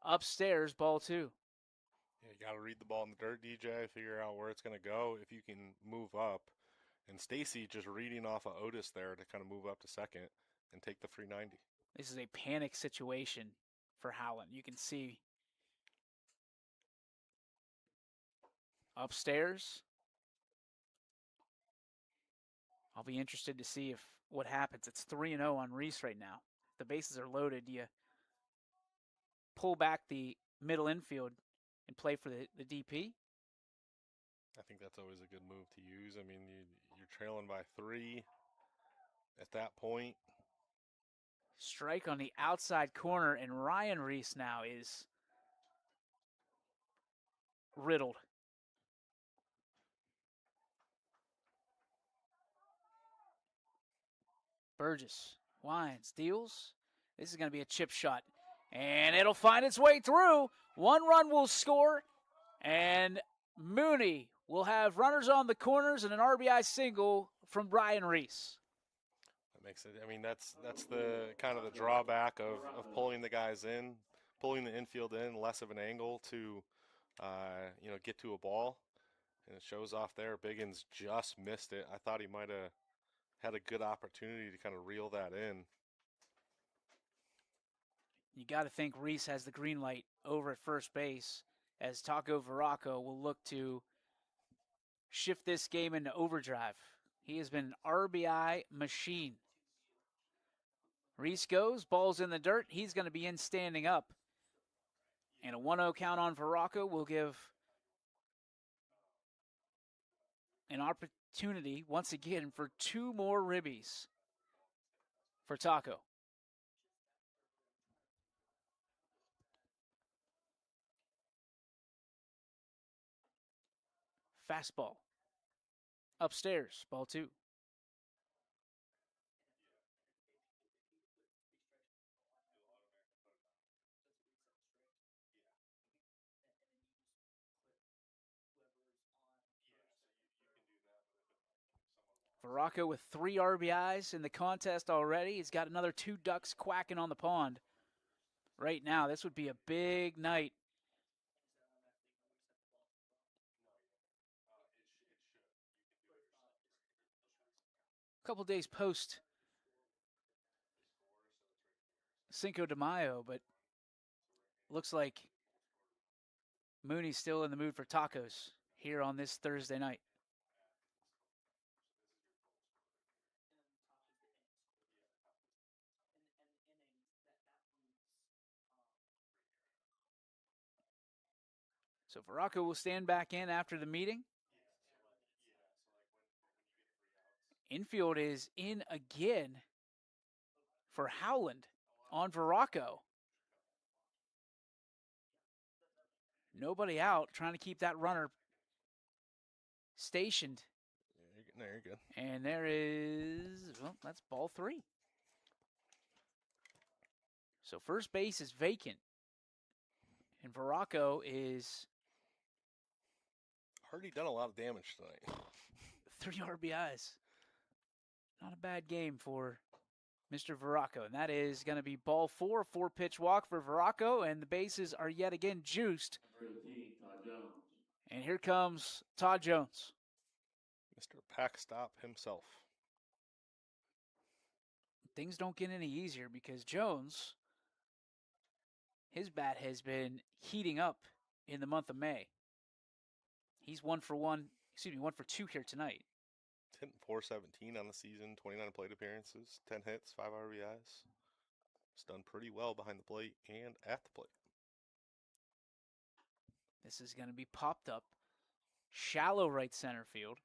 Upstairs, ball 2. Yeah, you got to read the ball in the dirt, DJ, figure out where it's going to go if you can move up. And Stacy just reading off of Otis there to kind of move up to second and take the free 90. This is a panic situation for Howland. You can see upstairs. I'll be interested to see what happens. It's 3-0 on Reese right now. The bases are loaded. You pull back the middle infield and play for the DP? I think that's always a good move to use. I mean, you're trailing by 3 at that point. Strike on the outside corner, and Ryan Reese now is riddled. Burgess winds, deals. This is going to be a chip shot. And it'll find its way through. 1 run will score, and Mooney will have runners on the corners and an RBI single from Brian Reese. That makes it. I mean, that's the kind of the drawback of pulling the guys in, pulling the infield in, less of an angle to, get to a ball. And it shows off there. Biggins just missed it. I thought he might have had a good opportunity to kind of reel that in. You got to think Reese has the green light over at first base as Taco Veraco will look to shift this game into overdrive. He has been an RBI machine. Reese goes, ball's in the dirt. He's going to be in standing up. And a 1-0 count on Veraco will give an opportunity once again for 2 more ribbies for Taco. Fastball. Upstairs, ball 2. Veraco with 3 RBIs in the contest already. He's got another 2 ducks quacking on the pond. Right now, this would be a big night. A couple days post Cinco de Mayo, but looks like Mooney's still in the mood for tacos here on this Thursday night. So Veraco will stand back in after the meeting. Infield is in again for Howland on Veraco. Nobody out, trying to keep that runner stationed. There you go. And there is, well, that's ball 3. So first base is vacant. And Veraco is already done a lot of damage tonight. 3 RBIs. Not a bad game for Mr. Veraco. And that is going to be ball 4, 4-pitch walk for Veraco. And the bases are yet again juiced. And here comes Todd Jones. Mr. Packstop himself. Things don't get any easier because Jones, his bat has been heating up in the month of May. He's 1 for 2 here tonight. 10 4-17 on the season, 29 plate appearances, 10 hits, 5 RBIs. He's done pretty well behind the plate and at the plate. This is going to be popped up. Shallow right center field.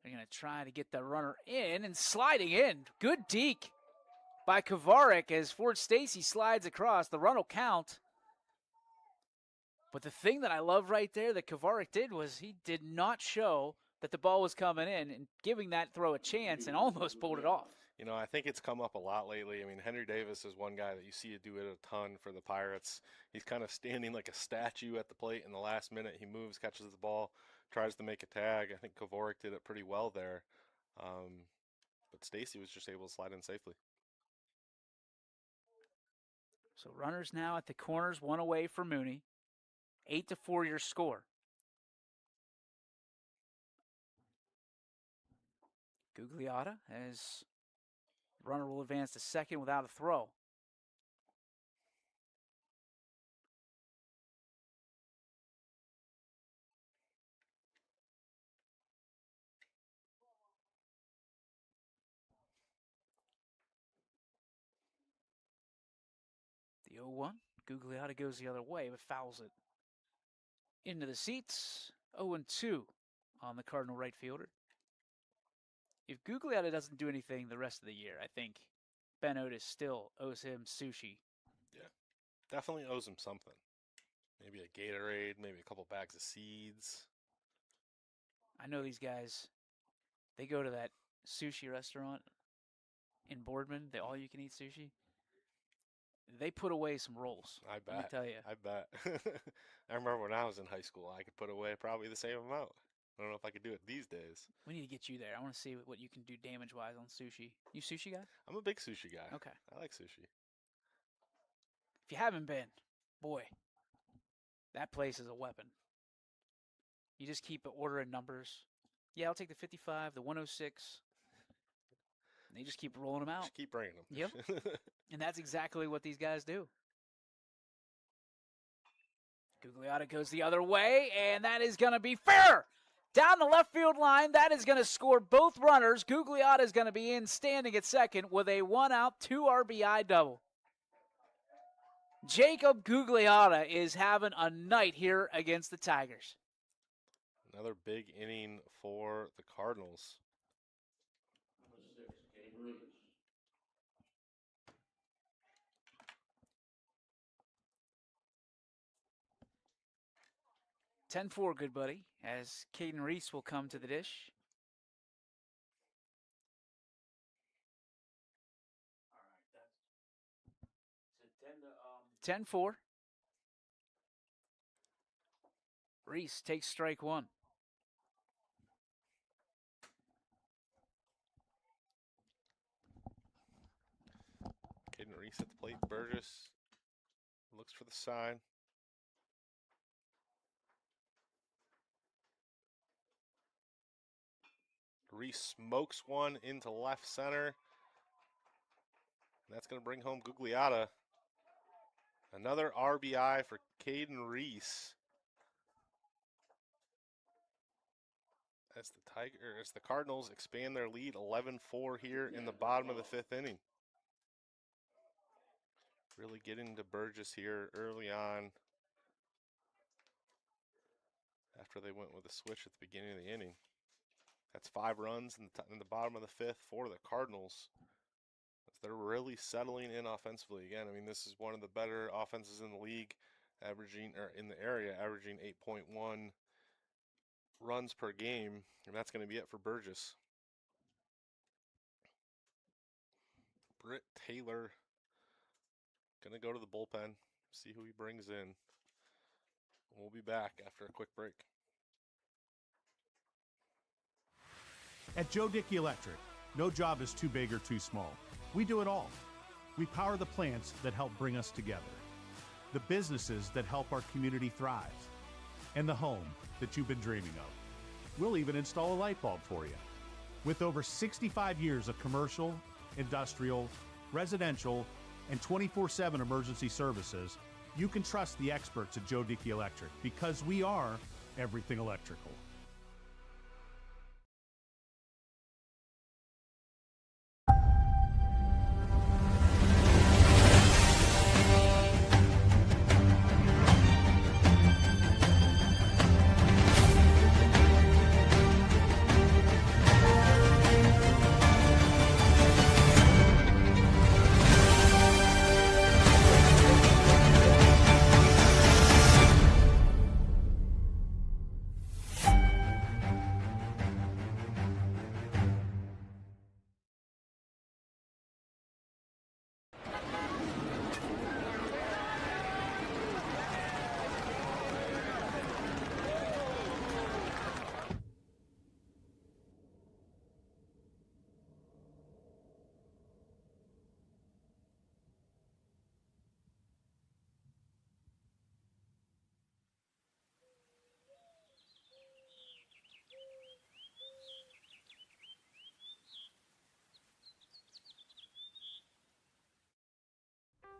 They're going to try to get the runner in and sliding in. Good deke by Kovarik as Ford Stacy slides across. The run will count. But the thing that I love right there that Kovarik did was he did not show that the ball was coming in and giving that throw a chance and almost pulled it off. You know, I think it's come up a lot lately. I mean, Henry Davis is one guy that you see do it a ton for the Pirates. He's kind of standing like a statue at the plate in the last minute. He moves, catches the ball, tries to make a tag. I think Kovarik did it pretty well there. But Stacy was just able to slide in safely. So runners now at the corners, 1 away for Mooney. 8-4 your score. Gugliotta as runner will advance to second without a throw. The 0-1. Gugliotta goes the other way, but fouls it into the seats. 0-2 on the Cardinal right fielder. If Gugliotta doesn't do anything the rest of the year, I think Ben Otis still owes him sushi. Yeah, definitely owes him something. Maybe a Gatorade, maybe a couple bags of seeds. I know these guys, they go to that sushi restaurant in Boardman, the all-you-can-eat sushi. they put away some rolls. I bet. Let me tell you. I bet. I remember when I was in high school, I could put away probably the same amount. I don't know if I could do it these days. We need to get you there. I want to see what you can do damage-wise on sushi. You sushi guy? I'm a big sushi guy. Okay. I like sushi. If you haven't been, boy, that place is a weapon. You just keep ordering numbers. Yeah, I'll take the 55, the 106. And they just keep rolling them out. Just keep bringing them. Yep. And that's exactly what these guys do. Gugliotta goes the other way, and that is going to be fair. Down the left field line, that is going to score both runners. Gugliotta is going to be in standing at second with a 1-out, 2 RBI double. Jacob Gugliotta is having a night here against the Tigers. Another big inning for the Cardinals. 10-4, good buddy, as Caden Reese will come to the dish. All right, 10-4. Reese takes strike one. Caden Reese at the plate. Burgess looks for the sign. Reese smokes one into left center. That's going to bring home Gugliotta. Another RBI for Caden Reese. As the Cardinals expand their lead 11-4 here in the bottom of the fifth inning. Really getting to Burgess here early on after they went with a switch at the beginning of the inning. That's 5 runs in the bottom of the fifth for the Cardinals. They're really settling in offensively again. I mean, this is one of the better offenses in the league, averaging 8.1 runs per game, and that's going to be it for Burgess. Britt Taylor going to go to the bullpen, see who he brings in. We'll be back after a quick break. At Joe Dickey Electric, no job is too big or too small. We do it all. We power the plants that help bring us together, the businesses that help our community thrive, and the home that you've been dreaming of. We'll even install a light bulb for you. With over 65 years of commercial, industrial, residential, and 24/7 emergency services, you can trust the experts at Joe Dickey Electric because we are everything electrical.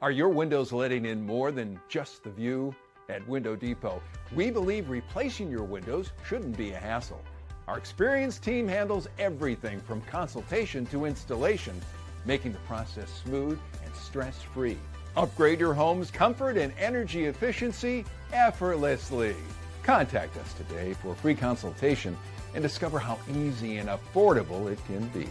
Are your windows letting in more than just the view? At Window Depot, we believe replacing your windows shouldn't be a hassle. Our experienced team handles everything from consultation to installation, making the process smooth and stress-free. Upgrade your home's comfort and energy efficiency effortlessly. Contact us today for a free consultation and discover how easy and affordable it can be.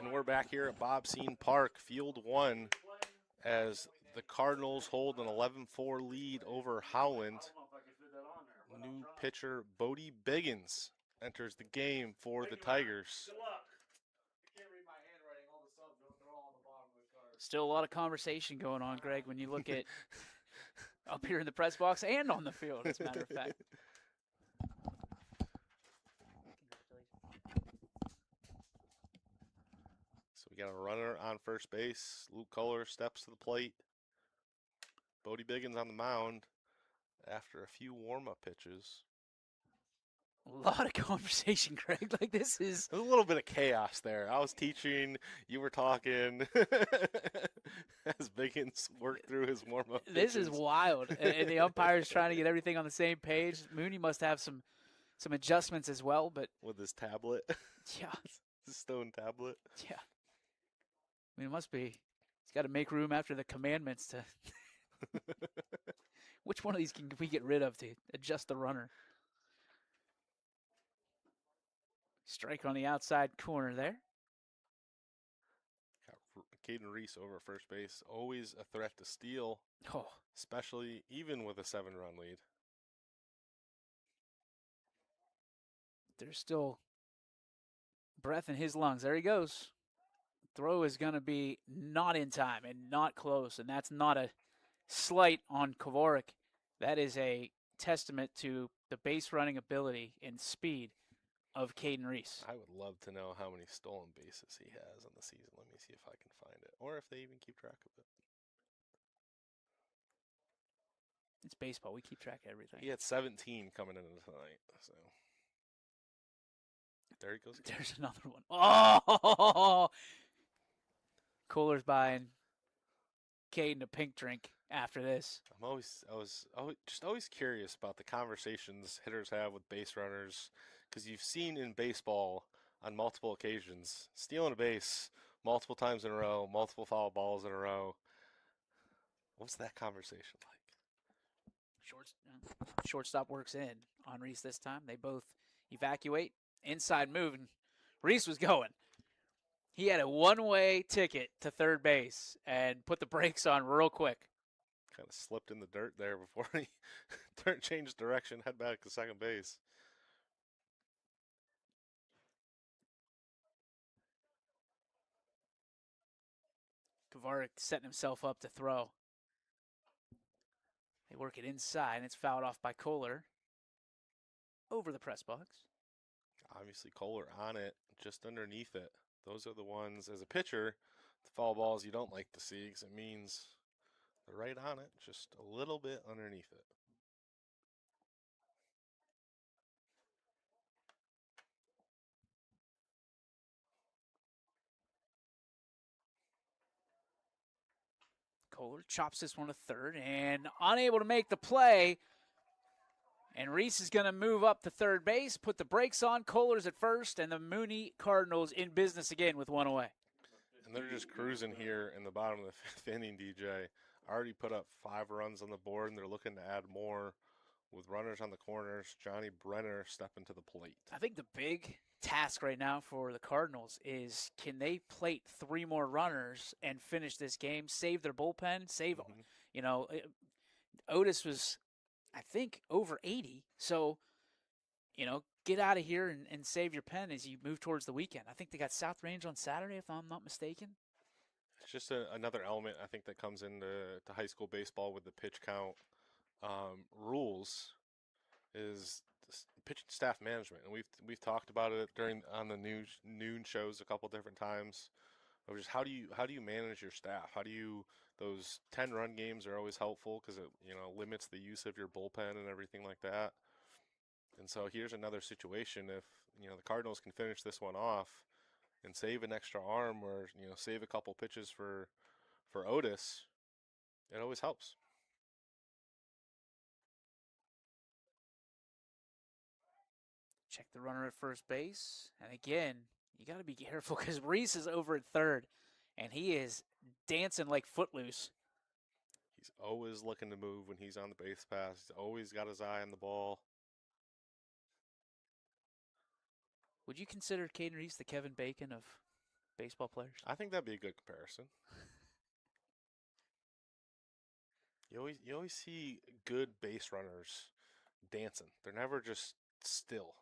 And we're back here at Bob Scene Park, Field 1, as the Cardinals hold an 11-4 lead over Howland. New pitcher Bodie Biggins enters the game for the Tigers. Still a lot of conversation going on, Greg, when you look at up here in the press box and on the field, as a matter of fact. So we got a runner on first base. Luke Kohler steps to the plate. Bodie Biggins on the mound after a few warm-up pitches. A lot of conversation, Greg. Like, this is... There's a little bit of chaos there. I was teaching, you were talking, as Biggins worked through his warm-up This is wild. And the umpire's trying to get everything on the same page. Mooney must have some adjustments as well, but... With his tablet. Yeah. His stone tablet. Yeah. I mean, it must be. He's got to make room after the commandments to... Which one of these can we get rid of to adjust the runner? Strike on the outside corner there. Got Caden Reese over at first base. Always a threat to steal, especially even with a 7-run lead. There's still breath in his lungs. There he goes. Throw is going to be not in time and not close, and that's not a slight on Kovarik. That is a testament to the base running ability and speed of Caden Reese. I would love to know how many stolen bases he has on the season. Let me see if I can find it, or if they even keep track of it. It's baseball. We keep track of everything. He had 17 coming into tonight, so there he goes again. There's another one. Oh! Kohler's buying Caden a pink drink after this. I was always curious about the conversations hitters have with base runners, because you've seen in baseball on multiple occasions stealing a base multiple times in a row, multiple foul balls in a row. What's that conversation like? Shortstop works in on Reese this time. They both evacuate. Inside move, and Reese was going. He had a one-way ticket to third base and put the brakes on real quick. Kind of slipped in the dirt there before he changed direction, head back to second base. Kovarik setting himself up to throw. They work it inside, and it's fouled off by Kohler over the press box. Obviously, Kohler on it, just underneath it. Those are the ones, as a pitcher, the foul balls you don't like to see, because it means they're right on it, just a little bit underneath it. Kohler chops this one to third and unable to make the play. And Reese is going to move up to third base, put the brakes on. Kohler's at first, and the Mooney Cardinals in business again with one away. And they're just cruising here in the bottom of the fifth inning, DJ. Already put up 5 runs on the board, and they're looking to add more with runners on the corners. Johnny Brenner stepping to the plate. I think the big task right now for the Cardinals is, can they plate 3 more runners and finish this game, save their bullpen, Otis was, I think, over 80. So, get out of here and save your pen as you move towards the weekend. I think they got South Range on Saturday, if I'm not mistaken. It's just another element, I think, that comes into high school baseball with the pitch count rules is pitching staff management. And we've talked about it on the noon shows a couple different times. Of just how do you manage your staff? Those 10-run games are always helpful because it limits the use of your bullpen and everything like that. And so here's another situation. If the Cardinals can finish this one off and save an extra arm, or save a couple pitches for Otis, it always helps. Check the runner at first base. And again, you got to be careful because Reese is over at third, and he is dancing like Footloose. He's always looking to move when he's on the base pass. He's always got his eye on the ball. Would you consider Caden Reese the Kevin Bacon of baseball players? I think that'd be a good comparison. You always see good base runners dancing. They're never just still.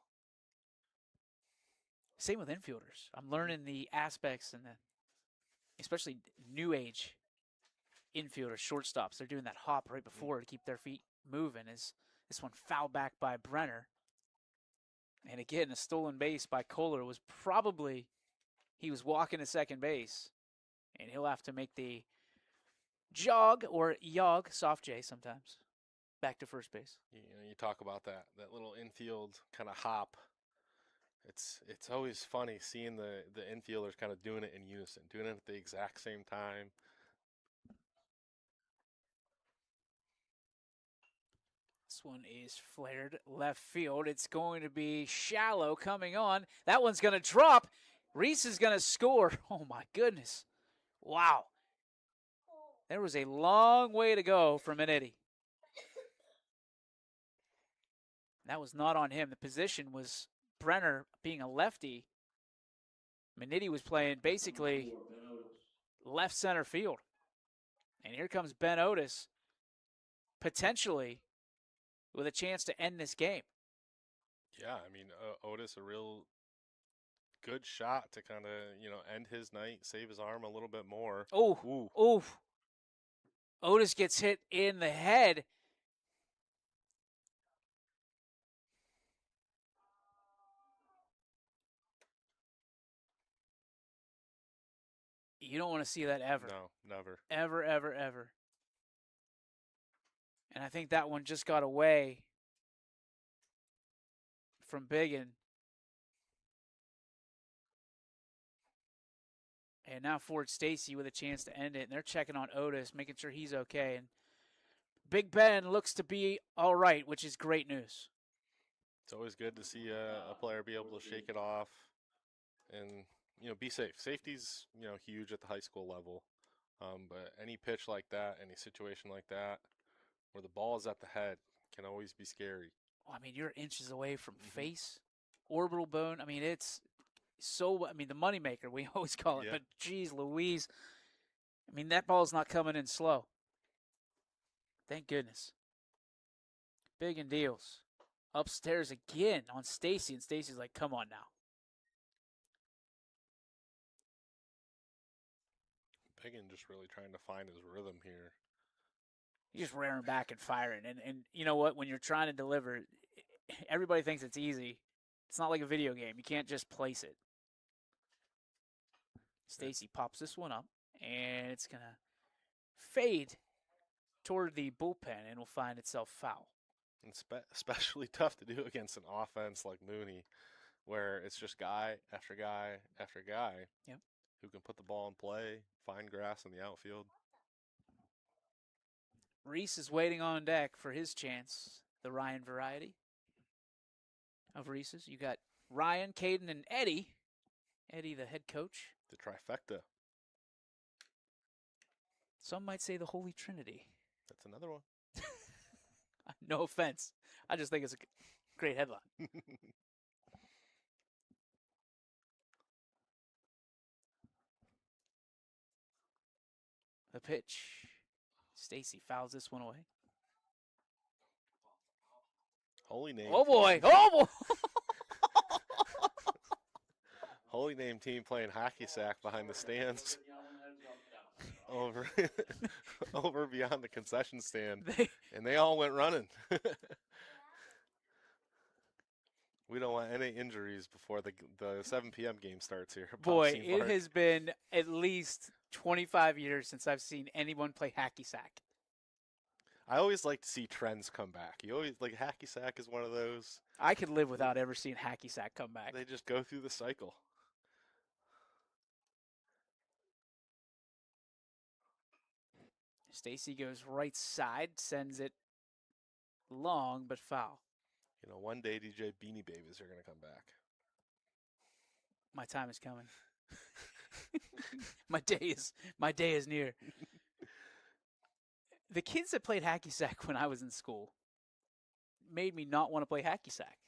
Same with infielders. I'm learning the aspects and especially new age infielders, shortstops. They're doing that hop right before to keep their feet moving. This one fouled back by Brenner. And again, a stolen base by Kohler was probably, he was walking to second base. And he'll have to make the jog or yog, soft J sometimes, back to first base. You talk about that little infield kind of hop. It's always funny seeing the infielders kind of doing it in unison, doing it at the exact same time. This one is flared left field. It's going to be shallow coming on. That one's going to drop. Reese is going to score. Oh, my goodness. Wow. There was a long way to go from Minetti. That was not on him. The position was Brenner being a lefty. Minetti was playing basically left center field. And here comes Ben Otis, potentially with a chance to end this game. Yeah, I mean, Otis, a real good shot to kind of, end his night, save his arm a little bit more. Oh. Otis gets hit in the head. You don't want to see that ever. No, never. Ever, ever, ever. And I think that one just got away from Biggin. And now Ford Stacy with a chance to end it. And they're checking on Otis, making sure he's okay. And Big Ben looks to be all right, which is great news. It's always good to see a player be able to shake it off and, be safe. Safety's, huge at the high school level. But any pitch like that, any situation like that, where the ball is at the head, can always be scary. Well, I mean, you're inches away from face, orbital bone. I mean, it's so, the moneymaker, we always call it. Yeah. But, geez, Louise, that ball's not coming in slow. Thank goodness. Biggin deals. Upstairs again on Stacy, and Stacy's like, come on now. Biggin just really trying to find his rhythm here. He's just rearing back and firing. And you know what? When you're trying to deliver, everybody thinks it's easy. It's not like a video game. You can't just place it. Stacy pops this one up, and it's going to fade toward the bullpen and will find itself foul. And especially tough to do against an offense like Mooney, where it's just guy after guy after guy who can put the ball in play, find grass in the outfield. Reese is waiting on deck for his chance, the Ryan variety of Reese's. You got Ryan, Caden, and Eddie. Eddie, the head coach. The trifecta. Some might say the Holy Trinity. That's another one. No offense. I just think it's a great headline. The pitch. Stacy fouls this one away. Holy name. Oh, boy. Oh, boy. Holy name team playing hacky sack behind the stands. Over beyond the concession stand. And they all went running. We don't want any injuries before the 7 p.m. game starts here. Boy, it has been at least 25 years since I've seen anyone play hacky sack. I always like to see trends come back. You always hacky sack is one of those. I could live without ever seeing hacky sack come back. They just go through the cycle. Stacy goes right side, sends it long but foul. One day DJ Beanie Babies are going to come back. My time is coming. My day is near. The kids that played hacky sack when I was in school made me not want to play hacky sack.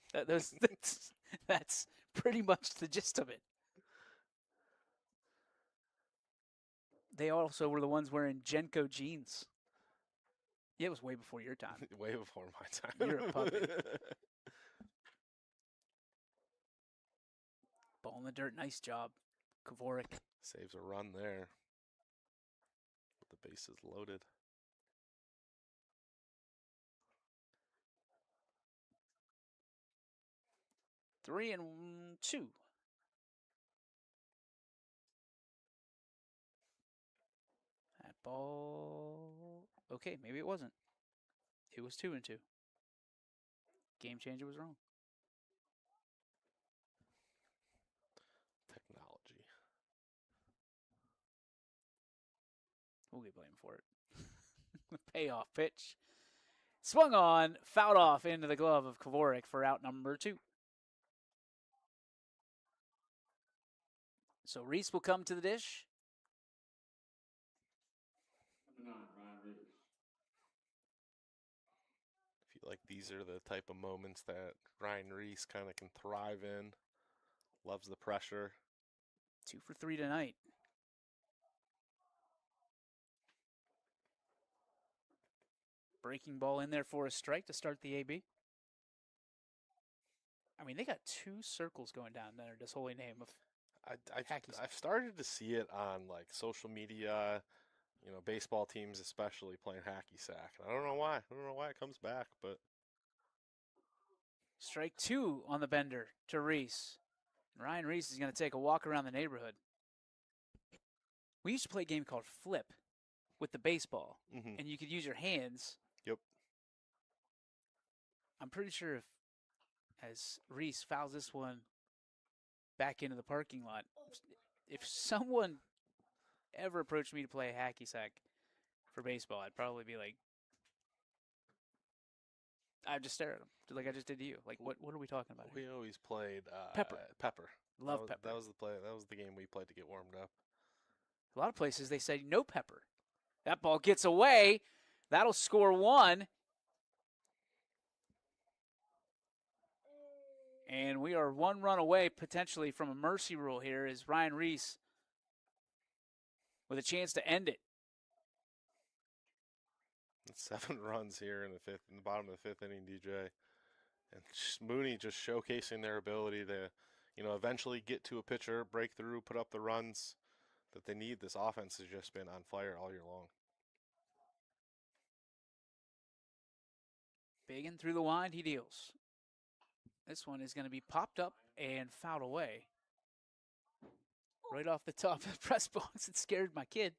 That's pretty much the gist of it. They also were the ones wearing Genko jeans. Yeah, it was way before your time. Way before my time. You're a puppy. Ball in the dirt. Nice job, Kavorik. Saves a run there. With the bases loaded. Three and two. That ball. Okay, maybe it wasn't. It was 2 and 2. Game changer was wrong. Technology. We'll get blamed for it. Payoff pitch. Swung on, fouled off into the glove of Kavorik for out number 2. So Reese will come to the dish. I feel like these are the type of moments that Ryan Reese kind of can thrive in. Loves the pressure. 2 for 3 tonight. Breaking ball in there for a strike to start the AB. I mean, they got 2 circles going down there. This holy name of I've started to see it on like social media, you know, baseball teams especially playing hacky sack. And I don't know why. I don't know why it comes back, but strike 2 on the bender to Reese. And Ryan Reese is going to take a walk around the neighborhood. We used to play a game called Flip with the baseball, and you could use your hands. Yep. I'm pretty sure if, as Reese fouls this one back into the parking lot, if someone ever approached me to play a hacky sack for baseball, I'd probably be like, I'd just stare at him, like I just did to you. Like, what are we talking about here? We always played Pepper. Pepper. Love Pepper. That was the play. That was the game we played to get warmed up. A lot of places they say no pepper. That ball gets away. That'll score 1. And we are 1 run away potentially from a mercy rule here as Ryan Reese with a chance to end it. 7 runs here in the bottom of the 5th inning, DJ. And Mooney just showcasing their ability to, you know, eventually get to a pitcher, break through, put up the runs that they need. This offense has just been on fire all year long. Big and through the wind he deals. This one is going to be popped up and fouled away. Right off the top of the press box. It scared my kid.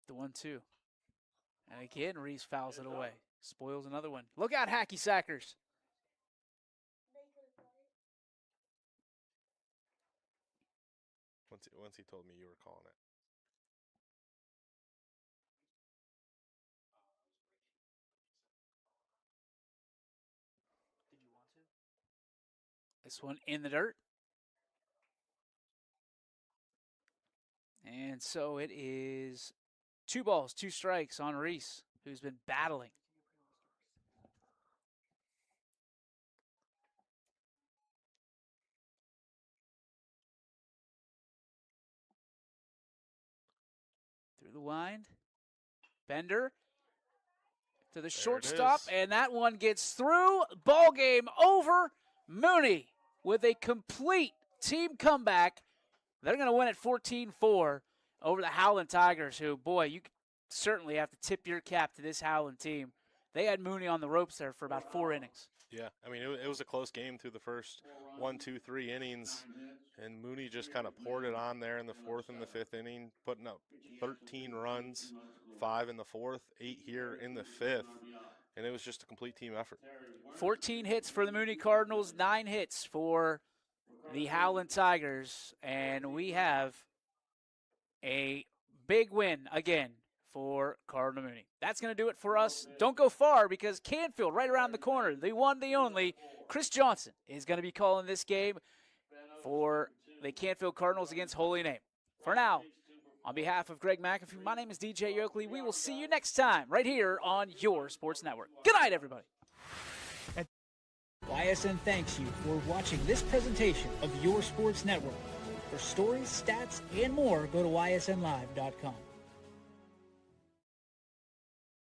The 1-2. And again, Reese fouls it away. Spoils another one. Look out, hacky sackers. Once he told me you were calling it. Did you want to? This one in the dirt. And so it is 2 balls, 2 strikes on Reese, who's been battling. Through the wind. Bender to the shortstop, and that one gets through. Ball game over. Mooney with a complete team comeback. They're going to win at 14-4 over the Howland Tigers, who, boy, you certainly have to tip your cap to this Howland team. They had Mooney on the ropes there for about 4 innings. Yeah, I mean, it was a close game through the first 1, 2, 3 innings, and Mooney just kind of poured it on there in the 4th and the 5th inning, putting up 13 runs, 5 in the 4th, 8 here in the 5th, and it was just a complete team effort. 14 hits for the Mooney Cardinals, 9 hits for the Howland Tigers, and we have a big win again for Cardinal Mooney. That's going to do it for us. Don't go far because Canfield right around the corner, the one, the only, Chris Johnson is going to be calling this game for the Canfield Cardinals against Holy Name. For now, On behalf of Greg McAfee, my name is DJ Oakley. We will see you next time right here on your Sports Network. Good night, everybody. YSN thanks you for watching this presentation of your Sports Network. For stories, stats, and more, go to ysnlive.com.